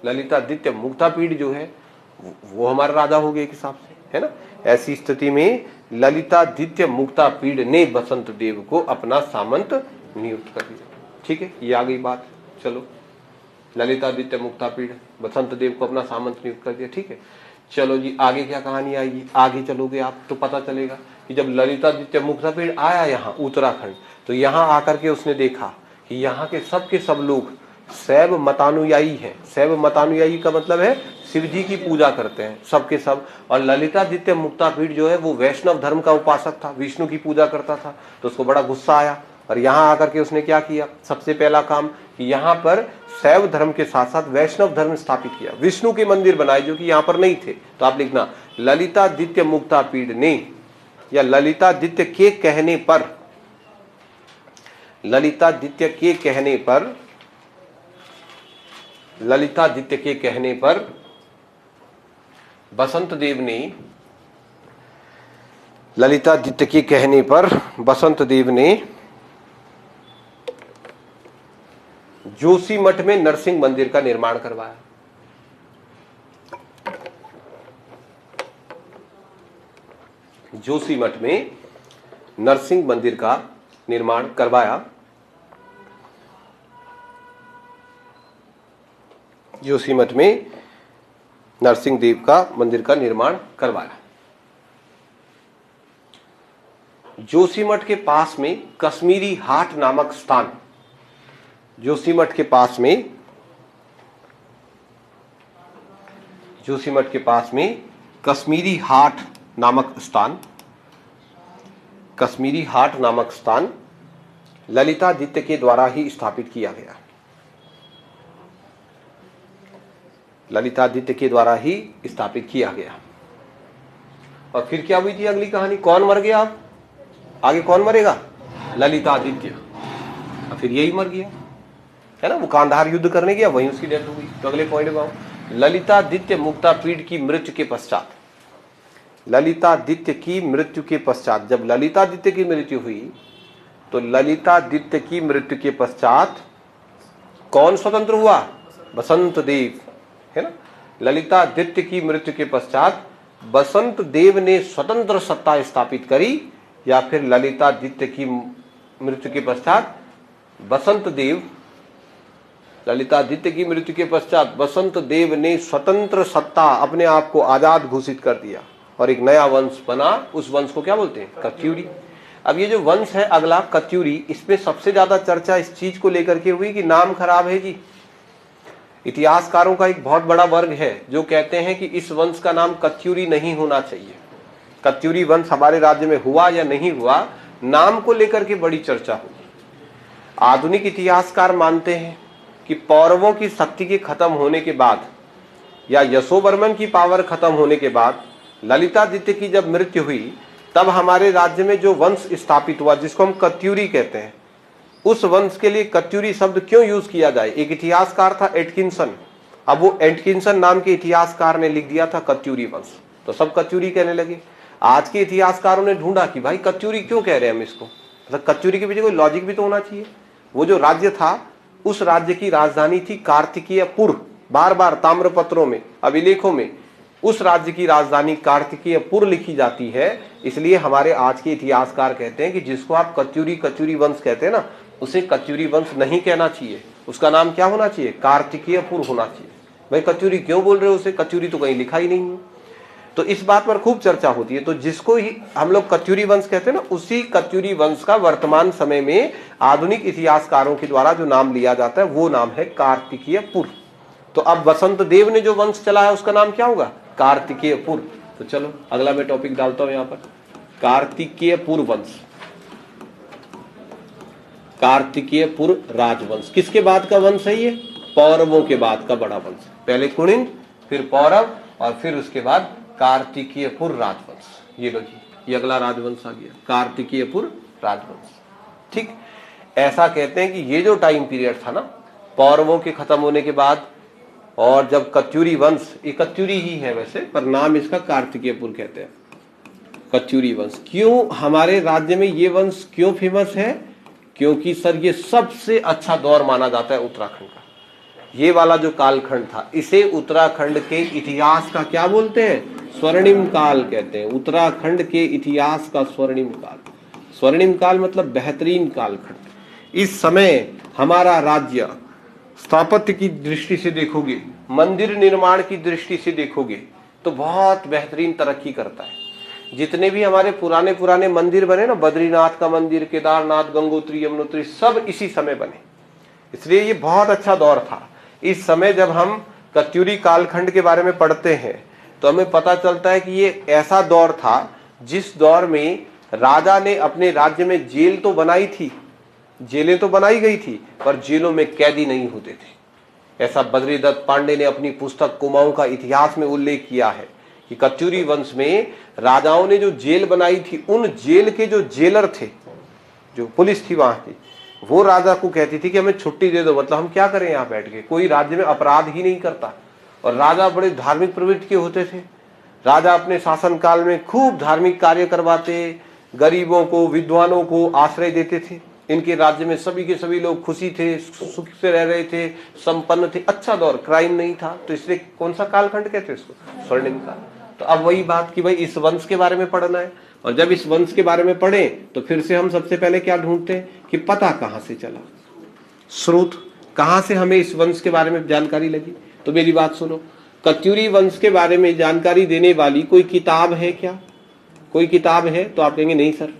ललितादित्य मुक्तापीड जो है वो हमारा राजा हो गया एक हिसाब से, है ना। ऐसी स्थिति में ललितादित्य मुक्तापीड ने बसंत देव को अपना सामंत नियुक्त कर दिया। ठीक है, ये आ गई बात। चलो, ललितादित्य मुक्तापीड बसंत देव को अपना सामंत नियुक्त कर दिया। ठीक है, चलो जी, आगे क्या कहानी आएगी? आगे चलोगे आप तो पता चलेगा कि जब ललितादित्य मुक्तापीड आया यहाँ उत्तराखंड, तो यहाँ आकर के उसने देखा कि यहाँ के सब लोग शैव मतानुयायी है। शैव मतानुयायी का मतलब है शिव जी की पूजा करते हैं सबके सब। और ललितादित्य मुक्तापीड जो है वो वैष्णव धर्म का उपासक था, विष्णु की पूजा करता था। तो उसको बड़ा गुस्सा आया और यहाँ आकर के उसने क्या किया? सबसे पहला काम कि यहाँ पर शैव धर्म के साथ साथ वैष्णव धर्म स्थापित किया, विष्णु के मंदिर बनाए जो कि यहाँ पर नहीं थे। तो आप लिखना ललितादित्य मुक्तापीड ने, या ललितादित्य के कहने पर, ललितादित्य के कहने पर बसंत देव ने, ललितादित्य के कहने पर बसंत देव ने जोशीमठ में नरसिंह मंदिर का निर्माण करवाया। जोशीमठ में नरसिंह मंदिर का निर्माण करवाया। जोशीमठ में नरसिंह देव का मंदिर का निर्माण करवाया। जोशीमठ के पास में कश्मीरी हाट नामक स्थान, जोशीमठ के पास में कश्मीरी हाट नामक स्थान, कश्मीरी हाट नामक स्थान ललितादित्य के द्वारा ही स्थापित किया गया। ललितादित्य के द्वारा ही स्थापित किया गया। और फिर क्या हुई थी अगली कहानी? कौन मर गया? अब आगे कौन मरेगा? ललितादित्य। और फिर यही मर गया, है ना, वो कांधार युद्ध करने गया, वहीं उसकी डेथ हो गई। तो अगले पॉइंट में ललितादित्य मुक्तापीड़ की मृत्यु के पश्चात, ललितादित्य की मृत्यु के पश्चात, जब ललितादित्य की मृत्यु हुई तो ललितादित्य की मृत्यु के पश्चात कौन स्वतंत्र हुआ? बसंत देव, है ना। ललितादित्य की मृत्यु के पश्चात बसंत देव ने स्वतंत्र सत्ता स्थापित करी, या फिर ललितादित्य की मृत्यु के पश्चात बसंत देव, ललितादित्य की मृत्यु के पश्चात बसंत देव ने स्वतंत्र सत्ता, अपने आप को आजाद घोषित कर दिया और एक नया वंश बना। उस वंश को क्या बोलते हैं? कत्यूरी। अब ये जो वंश है अगला कत्यूरी, इसमें सबसे ज्यादा चर्चा इस चीज को लेकर के हुई कि नाम खराब है जी। इतिहासकारों का एक बहुत बड़ा वर्ग है जो कहते हैं कि इस वंश का नाम कत्यूरी नहीं होना चाहिए। कत्यूरी वंश हमारे राज्य में हुआ या नहीं हुआ, नाम को लेकर के बड़ी चर्चा हुई। आधुनिक इतिहासकार मानते हैं कि पौरवों की शक्ति के खत्म होने के बाद या यशोवर्मन की पावर खत्म होने के बाद ललितादित्य की जब मृत्यु हुई, तब हमारे राज्य में जो वंश स्थापित हुआ जिसको हम कत्यूरी कहते हैं, उस वंश के लिए कत्यूरी शब्द क्यों यूज किया जाए? एक इतिहासकार था एटकिंसन, अब वो एटकिंसन नाम के इतिहासकार ने लिख दिया था कत्यूरी वंश, तो सब कत्यूरी कहने लगे। आज के इतिहासकारों ने ढूंढा कि भाई कत्यूरी क्यों कह रहे हैं हम इसको, मतलब कत्यूरी के पीछे कोई लॉजिक भी तो होना चाहिए। वो जो राज्य था, उस राज्य की राजधानी थी कार्तिकेयपुर। बार बार ताम्रपत्रों में, अभिलेखों में उस राज्य की राजधानी कार्तिकेयपुर लिखी जाती है। इसलिए हमारे आज के इतिहासकार कहते हैं कि जिसको आप कत्यूरी वंश कहते हैं ना, उसे कत्यूरी वंश नहीं कहना चाहिए, उसका नाम क्या होना चाहिए? कार्तिकेयपुर होना चाहिए। भाई कत्यूरी क्यों बोल रहे हो उसे? कत्यूरी तो कहीं लिखा ही नहीं है। तो इस बात पर खूब चर्चा होती है। तो जिसको ही हम लोग कत्यूरी वंश कहते हैं ना, उसी कत्यूरी वंश का वर्तमान समय में आधुनिक इतिहासकारों के द्वारा जो नाम लिया जाता है वो नाम है कार्तिकेयपुर। तो अब बसंत देव ने जो वंश चला है उसका नाम क्या होगा? कार्तिकेयपुर। तो चलो अगला मैं टॉपिक डालता हूं यहां पर, कार्तिकेयपुर वंश, कार्तिकेयपुर राजवंश। किसके बाद का वंश है ये? पौरवों के बाद का बड़ा वंश। पहले कुणिंद, फिर पौरव, और फिर उसके बाद कार्तिकेयपुर राजवंश। ये लो जी, ये अगला राजवंश आ गया, कार्तिकेयपुर राजवंश। ठीक, ऐसा कहते हैं कि ये जो टाइम पीरियड था ना, पौरवों के खत्म होने के बाद, और जब कत्यूरी वंश, ये कत्यूरी ही है वैसे, पर नाम इसका कार्तिकेयपुर कहते हैं, कत्यूरी वंश। क्यों हमारे राज्य में ये वंश क्यों फेमस है? क्योंकि सर ये सबसे अच्छा दौर माना जाता है उत्तराखंड का। ये वाला जो कालखंड था, इसे उत्तराखंड के इतिहास का क्या बोलते हैं? स्वर्णिम काल कहते हैं। उत्तराखंड के इतिहास का स्वर्णिम काल। स्वर्णिम काल मतलब बेहतरीन कालखंड। इस समय हमारा राज्य स्थापत्य की दृष्टि से देखोगे, मंदिर निर्माण की दृष्टि से देखोगे तो बहुत बेहतरीन तरक्की करता है। जितने भी हमारे पुराने पुराने मंदिर बने ना, बद्रीनाथ का मंदिर, केदारनाथ, गंगोत्री, यमुनोत्री, सब इसी समय बने। इसलिए ये बहुत अच्छा दौर था। इस समय जब हम कत्यूरी कालखंड के बारे में पढ़ते हैं तो हमें पता चलता है कि ये ऐसा दौर था जिस दौर में राजा ने अपने राज्य में जेल तो बनाई थी, जेलें तो बनाई गई थी, पर जेलों में कैदी नहीं होते थे। ऐसा बद्रीदत्त पांडे ने अपनी पुस्तक कुमाऊं का इतिहास में उल्लेख किया है कि कत्यूरी वंश में राजाओं ने जो जेल बनाई थी, उन जेल के जो जेलर थे, जो पुलिस थी वहां की, वो राजा को कहती थी कि हमें छुट्टी दे दो, मतलब हम क्या करें यहाँ बैठ के, कोई राज्य में अपराध ही नहीं करता। और राजा बड़े धार्मिक प्रवृत्ति के होते थे। राजा अपने शासन काल में खूब धार्मिक कार्य करवाते, गरीबों को, विद्वानों को आश्रय देते थे। इनके राज्य में सभी के सभी लोग खुशी थे, सुख से रह रहे थे, संपन्न थे, अच्छा दौर, क्राइम नहीं था। तो इसलिए कौन सा कालखंड कहते हैं इसको? स्वर्णिम काल। तो अब वही बात कि भाई इस वंश के बारे में पढ़ना है, और जब इस वंश के बारे में पढ़ें तो फिर से हम सबसे पहले क्या ढूंढते हैं कि पता कहां से चला, स्रोत कहां से हमें इस वंश के बारे में जानकारी लगी। तो मेरी बात सुनो, कत्यूरी वंश के बारे में जानकारी देने वाली कोई किताब है क्या? कोई किताब है? तो आप कहेंगे नहीं सर,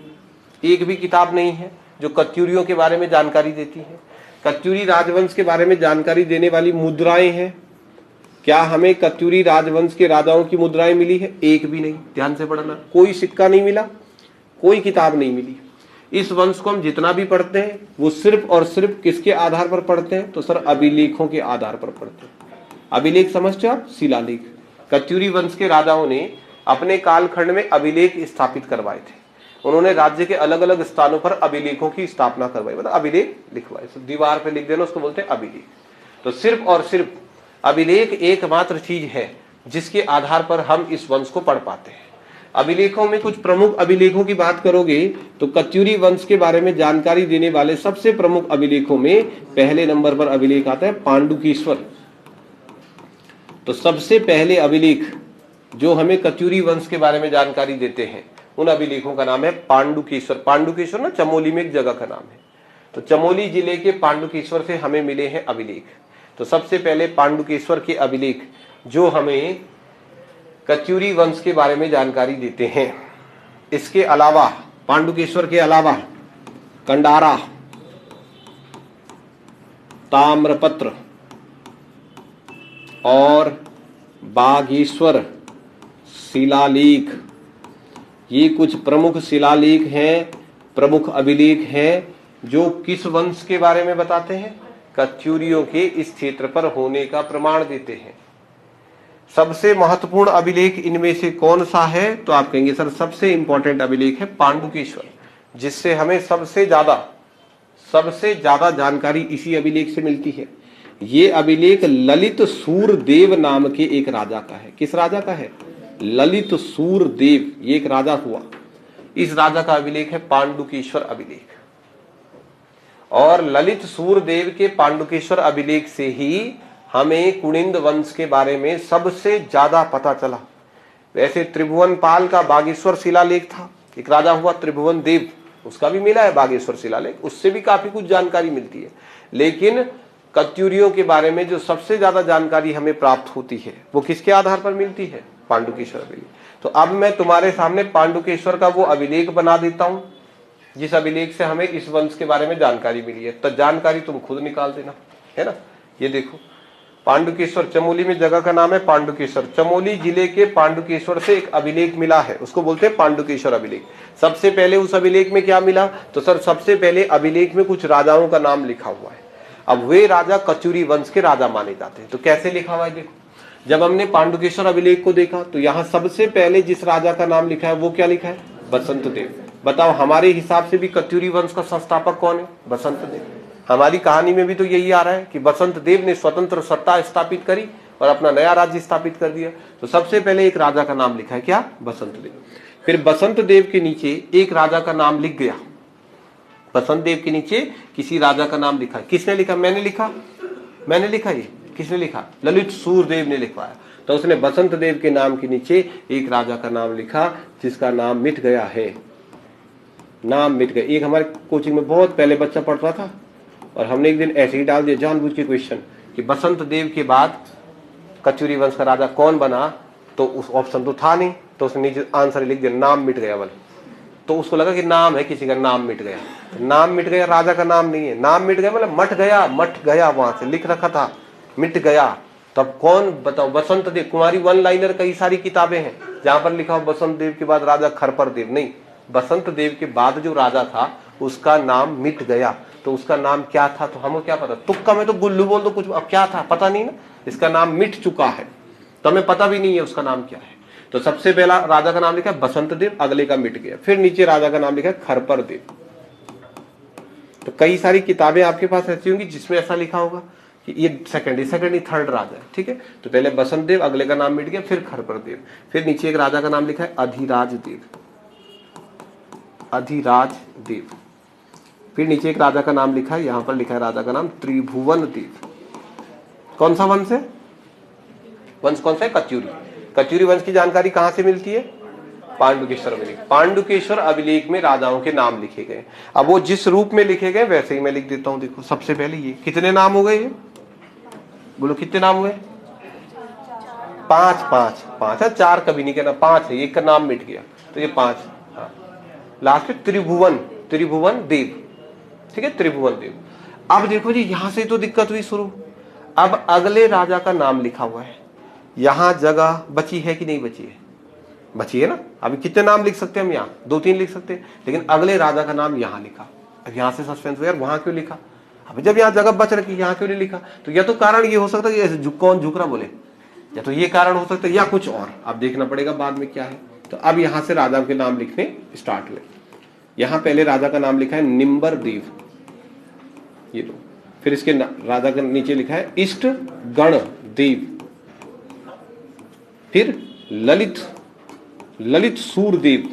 एक भी किताब नहीं है जो कत्यूरियों के बारे में जानकारी देती है। कत्यूरी राजवंश के बारे में जानकारी देने वाली मुद्राएं हैं क्या? हमें कत्यूरी राजवंश के राजाओं की मुद्राएं मिली है? एक भी नहीं। ध्यान से पढ़ना, कोई सिक्का नहीं मिला, कोई किताब नहीं मिली। इस वंश को हम जितना भी पढ़ते हैं वो सिर्फ और सिर्फ किसके आधार पर पढ़ते हैं? तो सर अभिलेखों के आधार पर पढ़ते हैं। अभिलेख समझते हो आप? शिलालेख। कत्यूरी वंश के राजाओं ने अपने कालखंड में अभिलेख स्थापित करवाए थे। उन्होंने राज्य के अलग अलग स्थानों पर अभिलेखों की स्थापना करवाई, मतलब अभिलेख लिखवाए। दीवार पे लिख देना, उसको बोलते हैं अभिलेख। तो सिर्फ और सिर्फ अभिलेख एकमात्र चीज है जिसके आधार पर हम इस वंश को पढ़ पाते हैं। अभिलेखों में कुछ प्रमुख अभिलेखों की बात करोगे तो कत्यूरी वंश के बारे में जानकारी देने वाले सबसे प्रमुख अभिलेखों में पहले नंबर पर अभिलेख आता है पांडुकेश्वर। तो सबसे पहले अभिलेख जो हमें कत्यूरी वंश के बारे में जानकारी देते हैं उन अभिलेखों का नाम है पांडुकेश्वर। पांडुकेश्वर ना चमोली में एक जगह का नाम है। तो चमोली जिले के पांडुकेश्वर से हमें मिले हैं अभिलेख। तो सबसे पहले पांडुकेश्वर के अभिलेख जो हमें कत्यूरी वंश के बारे में जानकारी देते हैं। इसके अलावा, पांडुकेश्वर के अलावा कंडारा, ताम्रपत्र और बागेश्वर शिलालेख, ये कुछ प्रमुख शिलालेख हैं, प्रमुख अभिलेख हैं जो किस वंश के बारे में बताते हैं? कत्यूरियों के इस क्षेत्र पर होने का प्रमाण देते हैं। सबसे महत्वपूर्ण अभिलेख इनमें से कौन सा है? तो आप कहेंगे सर सबसे इंपॉर्टेंट अभिलेख है पांडुकेश्वर, जिससे हमें सबसे ज्यादा जानकारी इसी अभिलेख से मिलती है। ये अभिलेख ललित सूरदेव नाम के एक राजा का है। किस राजा का है? ललित सूरदेव, ये एक राजा हुआ। इस राजा का अभिलेख है पांडुकेश्वर अभिलेख। और ललित सूरदेव के पांडुकेश्वर अभिलेख से ही हमें कुनिंद वंश के बारे में सबसे ज्यादा पता चला। वैसे त्रिभुवन पाल का बागेश्वर शिलालेख था, एक राजा हुआ त्रिभुवन देव, उसका भी मिला है बागेश्वर शिलालेख, उससे भी काफी कुछ जानकारी मिलती है। लेकिन कत्यूरियों के बारे में जो सबसे ज्यादा जानकारी हमें प्राप्त होती है वो किसके आधार पर मिलती है? पांडुकेश्वर अभिलेख। तो अब मैं तुम्हारे सामने पांडुकेश्वर का वो अभिलेख बना देता हूं जिस अभिलेख से हमें इस वंश के बारे में जानकारी मिली है। तो जानकारी तुम खुद निकाल देना, है ना। ये देखो, पांडुकेश्वर, चमोली में जगह का नाम है पांडुकेश्वर। चमोली जिले के पांडुकेश्वर से एक अभिलेख मिला है, उसको बोलते हैं पांडुकेश्वर अभिलेख। सबसे पहले उस अभिलेख में क्या मिला? तो सर सबसे पहले अभिलेख में कुछ राजाओं का नाम लिखा हुआ है। अब वे राजा कत्यूरी वंश के राजा माने जाते हैं। तो कैसे लिखा हुआ है देखो, जब हमने पांडुकेश्वर अभिलेख को देखा तो यहाँ सबसे पहले जिस राजा का नाम लिखा है वो क्या लिखा है? बसंत देव। बताओ हमारे हिसाब से भी कत्यूरी वंश का संस्थापक कौन है? बसंत देव। हमारी कहानी में भी तो यही आ रहा है कि बसंत देव ने स्वतंत्र सत्ता स्थापित करी और अपना नया राज्य स्थापित कर दिया। तो सबसे पहले एक राजा का नाम लिखा है, क्या? बसंत देव। फिर बसंत देव के नीचे एक राजा का नाम लिख गया। बसंत देव के नीचे किसी राजा का नाम लिखा। किसने लिखा? मैंने लिखा। मैंने लिखा। ये किसने लिखा? ललित सूरदेव ने लिखवाया। तो उसने बसंत देव के नाम के नीचे एक राजा का नाम लिखा जिसका नाम मिट गया है। नाम मिट गया। एक हमारे कोचिंग में बहुत पहले बच्चा पढ़ रहा था और हमने एक दिन ऐसे ही डाल दिया जानबूझ के क्वेश्चन कि बसंत देव के बाद कत्यूरी वंश का राजा कौन बना? तो उस ऑप्शन तो था नहीं, तो उसने नीचे आंसर लिख दिया नाम मिट गया वाला। तो उसको लगा कि नाम है किसी का, नाम मिट गया। तो नाम मिट गया, राजा का नाम नहीं है। नाम मिट गया मतलब मट गया, मट गया, वहां से लिख रखा था मिट गया। तब कौन? बताओ। बसंत देव। कुमारी वन लाइनर कई सारी किताबें हैं जहां पर लिखा हो बसंत देव के बाद राजा खरपर देव। नहीं, बसंत देव के बाद जो राजा था उसका नाम मिट गया। तो उसका नाम क्या था? तो हमको क्या पता? तुक्का में तो गुल्लू बोल दो कुछ। अब क्या था पता नहीं ना, इसका नाम मिट चुका है तो हमें पता भी नहीं है उसका नाम क्या है। तो सबसे पहला राजा का नाम लिखा है बसंत देव, अगले का मिट गया। फिर नीचे राजा का नाम लिखा है खरपर देव। तो कई सारी किताबें आपके पास ऐसी होंगी जिसमें ऐसा लिखा होगा कि ये सेकंड ही थर्ड राजा है, ठीक है। तो पहले बसंत देव, अगले का नाम मिट गया, फिर खरपर देव। फिर नीचे एक राजा का नाम लिखा है अधिराज देव, अधिराज देव। फिर नीचे एक राजा का नाम लिखा है, यहां पर लिखा है राजा का नाम त्रिभुवन देव। कौन सा वंश है? वंश कौन सा है? कत्यूरी। कत्यूरी वंश की जानकारी कहां से मिलती है? पांडुकेश्वर अभिलेख। पांडुकेश्वर अभिलेख में राजाओं के नाम लिखे गए। अब वो जिस रूप में लिखे गए वैसे ही मैं लिख देता हूं। देखो सबसे पहले ये कितने नाम हो गए, ये बोलो कितने नाम हुए? 5 5 5 है, 4 कभी नहीं कहना, 5 है, एक का नाम मिट गया तो ये 5। हाँ लास्ट में त्रिभुवन, त्रिभुवन देव, ठीक है, त्रिभुवन देव। अब देखो जी यहां से तो दिक्कत हुई शुरू। अब अगले राजा का नाम लिखा हुआ है, यहां जगह बची है कि नहीं बची है? बची है ना। अभी कितने नाम लिख सकते हैं हम? यहाँ 2-3 लिख सकते हैं, लेकिन अगले राजा का नाम यहाँ लिखा। अब यहाँ से सस्पेंस हो यार, वहां क्यों लिखा? अब जब यहाँ जगह बच रखी यहाँ क्यों नहीं लिखा? तो या तो कारण ये हो सकता है कि कौन झुक रहा बोले, या तो ये कारण हो सकता है या कुछ और। अब देखना पड़ेगा बाद में क्या है। तो अब यहाँ से राजा के नाम लिखने स्टार्ट ले। यहाँ पहले राजा का नाम लिखा है निम्बर देव, ये लो। फिर इसके राजा के नीचे लिखा है इष्ट गण देव, फिर ललित, ललित सूरदेव,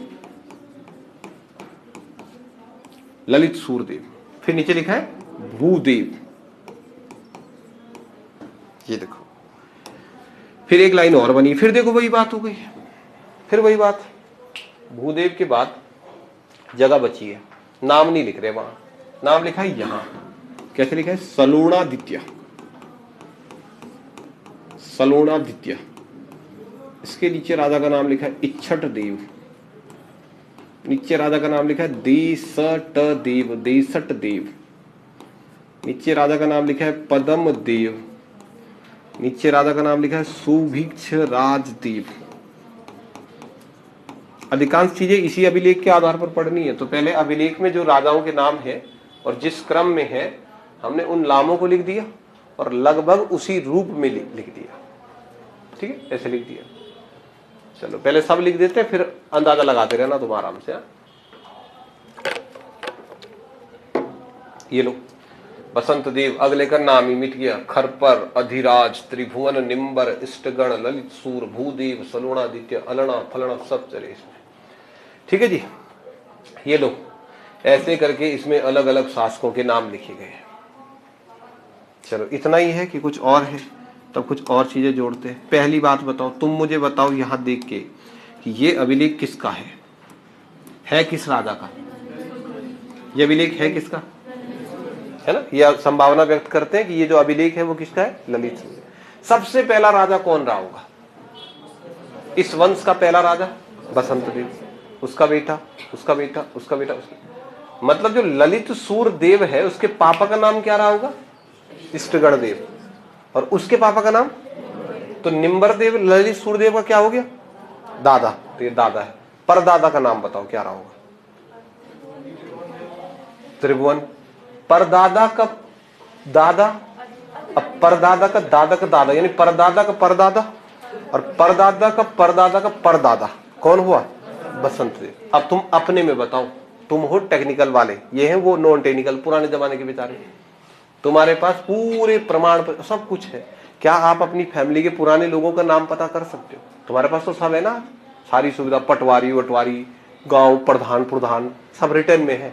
ललित सूरदेव। फिर नीचे लिखा है भूदेव, ये देखो। फिर एक लाइन और बनी, फिर देखो वही बात हो गई, फिर वही बात। भूदेव के बाद जगह बची है, नाम नहीं लिख रहे वहां, नाम लिखा है यहां। कैसे लिखा है? सलूणादित्य, सलूणादित्य। इसके नीचे राजा का नाम लिखा है इच्छट देव, नीचे राजा का नाम लिखा है देसट देव, देसट देव। नीचे राजा का नाम लिखा है पदम देव, नीचे राजा का नाम लिखा है सुभिक्ष राजदेव। अधिकांश चीजें इसी अभिलेख के आधार पर पढ़नी है। तो पहले अभिलेख में जो राजाओं के नाम है और जिस क्रम में है, हमने उन नामों को लिख दिया और लगभग उसी रूप में लिख दिया, ठीक है, ऐसे लिख दिया। चलो पहले सब लिख देते हैं, फिर अंदाजा लगाते रहना तुम आराम से। ये लो बसंत देव, अगले का नाम ही मिट गया। खरपर, अधिराज, त्रिभुवन, निम्बर, इष्टगण, ललित सूर, भूदेव, सलूणादित्य, अलना फलना सब चले इसमें, ठीक है जी। ये लो ऐसे करके इसमें अलग अलग शासकों के नाम लिखे गए। चलो इतना ही है कि कुछ और है, तब कुछ और चीजें जोड़ते हैं। पहली बात बताओ, तुम मुझे बताओ यहां देख के कि ये अभिलेख किसका है किस राजा का? ये अभिलेख है किसका? है ना, यह संभावना व्यक्त करते हैं कि ये जो अभिलेख है वो किसका है? ललित सिंह। सबसे पहला राजा कौन रहा होगा? इस वंश का पहला राजा बसंत देव, उसका बेटा, उसका बेटा, उसका बेटा, उसका। मतलब जो ललित सूर देव है उसके पापा का नाम क्या रहा होगा? इष्टगण देव। और उसके पापा का नाम तो निम्बर देव। ललित सूरदेव का क्या हो गया? दादा, तो ये दादा है। परदादा का नाम बताओ क्या रहा होगा? त्रिभुवन। परदादा का दादा, अब परदादा का दादा का दादा, यानी परदादा का परदादा, और परदादा का परदादा का परदादा कौन हुआ? बसंत देव। अब तुम अपने में बताओ, तुम हो टेक्निकल वाले, ये हैं वो नॉन टेक्निकल, पुराने जमाने के बेचारे। तुम्हारे पास पूरे प्रमाण सब कुछ है, क्या आप अपनी फैमिली के पुराने लोगों का नाम पता कर सकते हो? तुम्हारे पास तो सब है ना, सारी सुविधा, पटवारी वटवारी, गांव प्रधान प्रधान सब रिटर्न में है।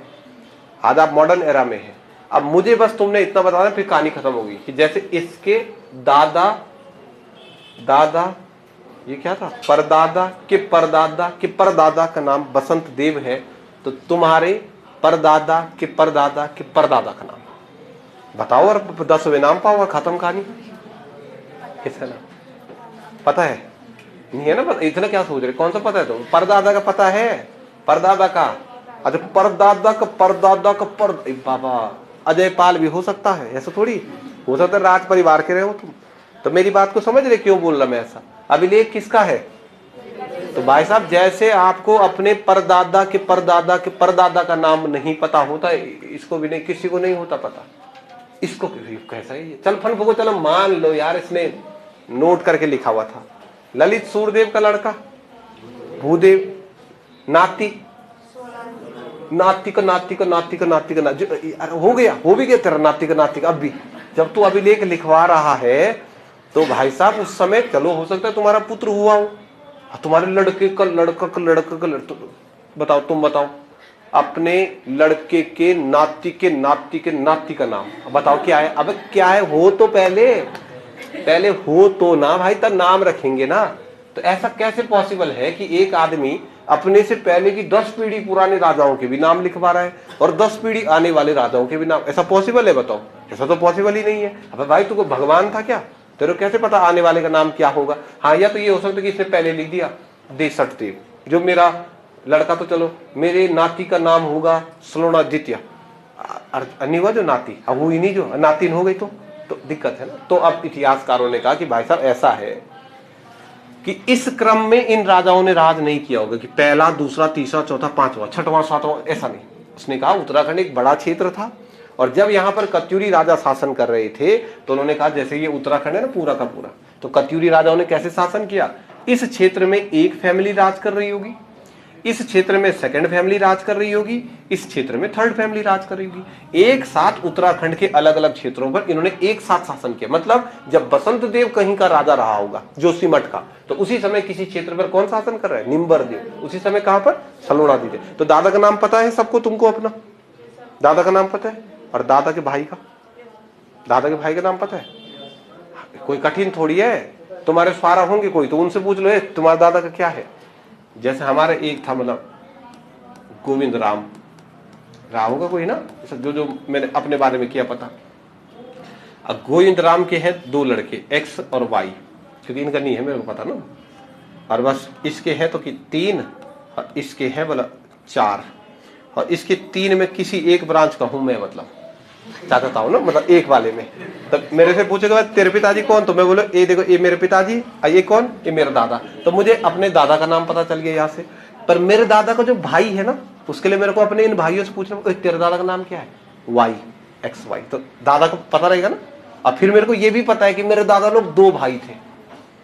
आज आप मॉडर्न एरा में है। अब मुझे बस तुमने इतना बताना, फिर कहानी खत्म होगी कि जैसे इसके दादा दादा, ये क्या था? परदादा के परदादा के परदादा का नाम बसंत देव है, तो तुम्हारे परदादा के परदादा के परदादा का नाम बताओ और 10वें नाम पाओ और खत्म कहानी। किसका नाम पता है? नहीं है ना पता? इतना क्या सोच रहे, कौन सा पता है तुम? परदादा का पता है? परदादा का, अच्छा परदादा का परदादा का पर, बाबा अजय पाल भी हो सकता है, ऐसा थोड़ी हो सकता है राज परिवार के रहे हो तुम। तो मेरी बात को समझ रहे क्यों बोल रहा मैं ऐसा? अभिलेख किसका है? तो भाई साहब जैसे आपको अपने परदादा के परदादा के परदादा का नाम नहीं पता होता, इसको भी नहीं, किसी को नहीं होता पता। इसको कैसा है? चल फन को चलो मान लो यार, इसने नोट करके लिखा हुआ था। ललित सूरदेव का लड़का भूदेव, नाती नाती का नाती का नाती का नाती का हो गया, हो भी गया तेरा नाती का नाती का। अब भी जब तू अभिलेख लिखवा रहा है तो भाई साहब उस समय चलो हो सकता है तुम्हारा पुत्र हुआ हो, तुम्हारे लड़के का लड़का का लड़का का लड़का। बताओ, तुम बताओ अपने लड़के के नाती के नाती के नाती का नाम बताओ क्या है? अब क्या है? हो तो पहले हो तो ना भाई, तब नाम रखेंगे ना। तो ऐसा कैसे पॉसिबल है कि एक आदमी अपने से पहले की 10 पीढ़ी पुराने राजाओं के भी नाम लिखवा रहा है और 10 पीढ़ी आने वाले राजाओं के भी नाम। ऐसा पॉसिबल है? बताओ, ऐसा तो पॉसिबल ही नहीं है। अब भाई तू को भगवान था क्या? तेरे को कैसे पता आने वाले का नाम क्या होगा? हाँ, या तो ये हो सकता है कि इसने पहले लिख दिया देसठ देव, जो मेरा लड़का, तो चलो मेरे नाती का नाम होगा सलोणादित्य, नहीं हुआ जो नाती, अब हुई नहीं, जो नातिन हो गई तो दिक्कत है ना। तो अब इतिहासकारों ने कहा कि भाई साहब ऐसा है कि इस क्रम में इन राजाओं ने राज नहीं किया होगा कि पहला, दूसरा, तीसरा, चौथा, पांचवा, छठवां, सातवां, ऐसा नहीं। उसने कहा उत्तराखंड एक बड़ा क्षेत्र था और जब यहाँ पर कत्यूरी राजा शासन कर रहे थे तो उन्होंने कहा जैसे ये उत्तराखंड है ना पूरा का पूरा, तो कत्यूरी राजाओं ने कैसे शासन किया? इस क्षेत्र में एक फैमिली राज कर रही होगी, इस क्षेत्र में सेकंड फैमिली राज कर रही होगी, इस क्षेत्र में थर्ड फैमिली राज कर रही होगी। एक साथ उत्तराखंड के अलग अलग क्षेत्रों पर इन्होंने एक साथ शासन किया। मतलब जब बसंत देव कहीं का राजा रहा होगा जोशीमठ का, तो उसी समय किसी क्षेत्र पर कौन शासन कर रहा है? निम्बर देव। उसी समय कहां पर? सलोणादित्य। तो दादा का नाम पता है सबको? तुमको अपना दादा का नाम पता है? और दादा के भाई का? दादा के भाई का नाम पता है? कोई कठिन थोड़ी है। तुम्हारे स्वारा होंगे कोई, तो उनसे पूछ लो तुम्हारे दादा का क्या है। जैसे हमारे एक था, मतलब गोविंद राम रहा होगा कोई ना, जो मैंने अपने बारे में किया पता। अब गोविंद राम के हैं 2 लड़के, एक्स और वाई, क्योंकि इनका नहीं है मेरे को पता ना। और बस इसके हैं तो कि 3 और इसके हैं बोला 4 और इसके 3 में किसी एक ब्रांच का हूं मैं, मतलब चाहता हूं ना, मतलब एक वाले में। तो मेरे से पूछेगा तेरे पिताजी कौन, तो मैं बोलो ये देखो ये मेरे पिताजी, ये कौन, ये मेरा दादा। तो मुझे अपने दादा का नाम पता चल गया यहाँ से। पर मेरे दादा का जो भाई है ना, उसके लिए मेरे को अपने इन भाइयों से पूछना, तेरे दादा का नाम क्या है? Y, X Y. तो दादा को पता रहेगा ना। और फिर मेरे को ये भी पता है कि मेरे दादा लोग 2 भाई थे,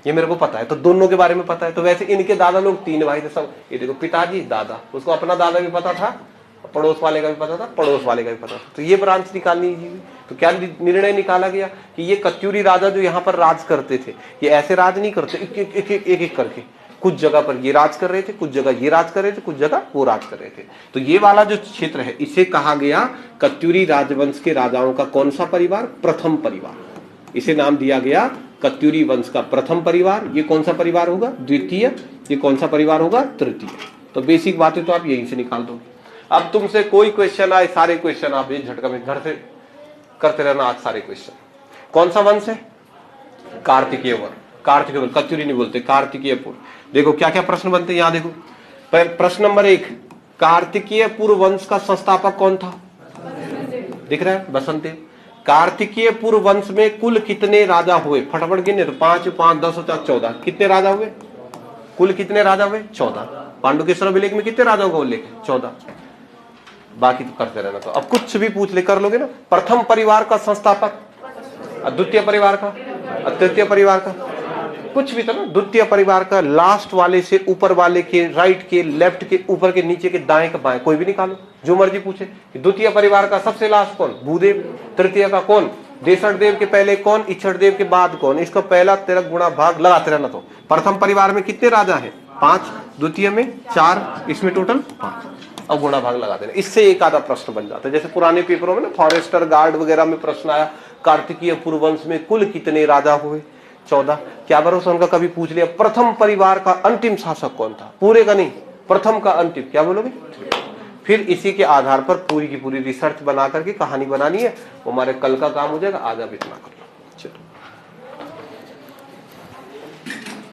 ये मेरे को पता है, तो दोनों के बारे में पता है। तो वैसे इनके दादा लोग 3 भाई थे सब। ये देखो पिताजी, दादा, उसको अपना दादा भी पता था, पड़ोस वाले का भी पता था, पड़ोस वाले का भी पता था। तो ये ब्रांच निकालनी है। तो क्या निर्णय निकाला गया कि ये कत्यूरी राजा जो यहाँ पर राज करते थे, ये ऐसे राज नहीं करते एक करके, कुछ जगह पर ये राज कर रहे थे, कुछ जगह ये राज कर रहे थे, कुछ जगह वो राज कर रहे थे। तो ये वाला जो क्षेत्र है इसे कहा गया कत्यूरी राजवंश के राजाओं का कौन सा परिवार? प्रथम परिवार। इसे नाम दिया गया कत्यूरी वंश का प्रथम परिवार। ये कौन सा परिवार होगा? द्वितीय। ये कौन सा परिवार होगा? तृतीय। तो बेसिक बातें तो आप यहीं से निकाल दोगे। अब तुमसे कोई क्वेश्चन आए, सारे क्वेश्चन आप एक झटका में घर से करते रहना। आज सारे क्वेश्चन। कौन सा वंश है? कार्तिकेय वंश। कार्तिकेय वंश, कत्यूरी नहीं बोलते, कार्तिकेयपुर। देखो क्या क्या प्रश्न बनते हैं यहाँ। देखो प्रश्न नंबर 1, कार्तिकेयपुर वंश का संस्थापक कौन था? दिख रहा है? बसंत देव। कार्तिकेयपुर वंश में कुल कितने राजा हुए? फटाफट गिने तो 5, 5, 10, 14। कितने राजा हुए? कुल कितने राजा हुए? 14। पांडुकेश्वर अभिलेख में कितने राजाओं का उल्लेख है? 14। बाकी तो करते रहना। तो अब कुछ भी पूछ ले कर लोगे ना। प्रथम परिवार का संस्थापक, द्वितीय परिवार का, तृतीय परिवार का, कुछ भी तो ना। द्वितीय परिवार का लास्ट वाले से ऊपर वाले के, राइट के, लेफ्ट के, ऊपर के, नीचे के, दाएं के, बाएं, कोई भी निकालो जो मर्जी पूछे। द्वितीय परिवार का सबसे लास्ट कौन? भूदेव। तृतीय का कौन? देसठ देव के पहले कौन? इच्छठ देव के बाद कौन? इसका पहला तेरा गुणा भाग लगाते रहना। तो प्रथम परिवार में कितने राजा है? 5, द्वितीय में 4, इसमें टोटल 5। अब गुणा भाग लगा देना। इससे एक आधा प्रश्न बन जाता है। जैसे पुराने पेपरों में ना फॉरेस्टर गार्ड वगैरह में प्रश्न आया, कार्तिकेयपुर वंश में कुल कितने राजा हुए? 14। क्या भरोसा उनका कभी पूछ लिया प्रथम परिवार का अंतिम शासक कौन था? पूरे का नहीं, प्रथम का अंतिम। क्या बोलोगे? फिर इसी के आधार पर पूरी की पूरी रिसर्च बना करके कहानी बनानी है। वो हमारे कल का काम हो जाएगा। आज आप इतना करो।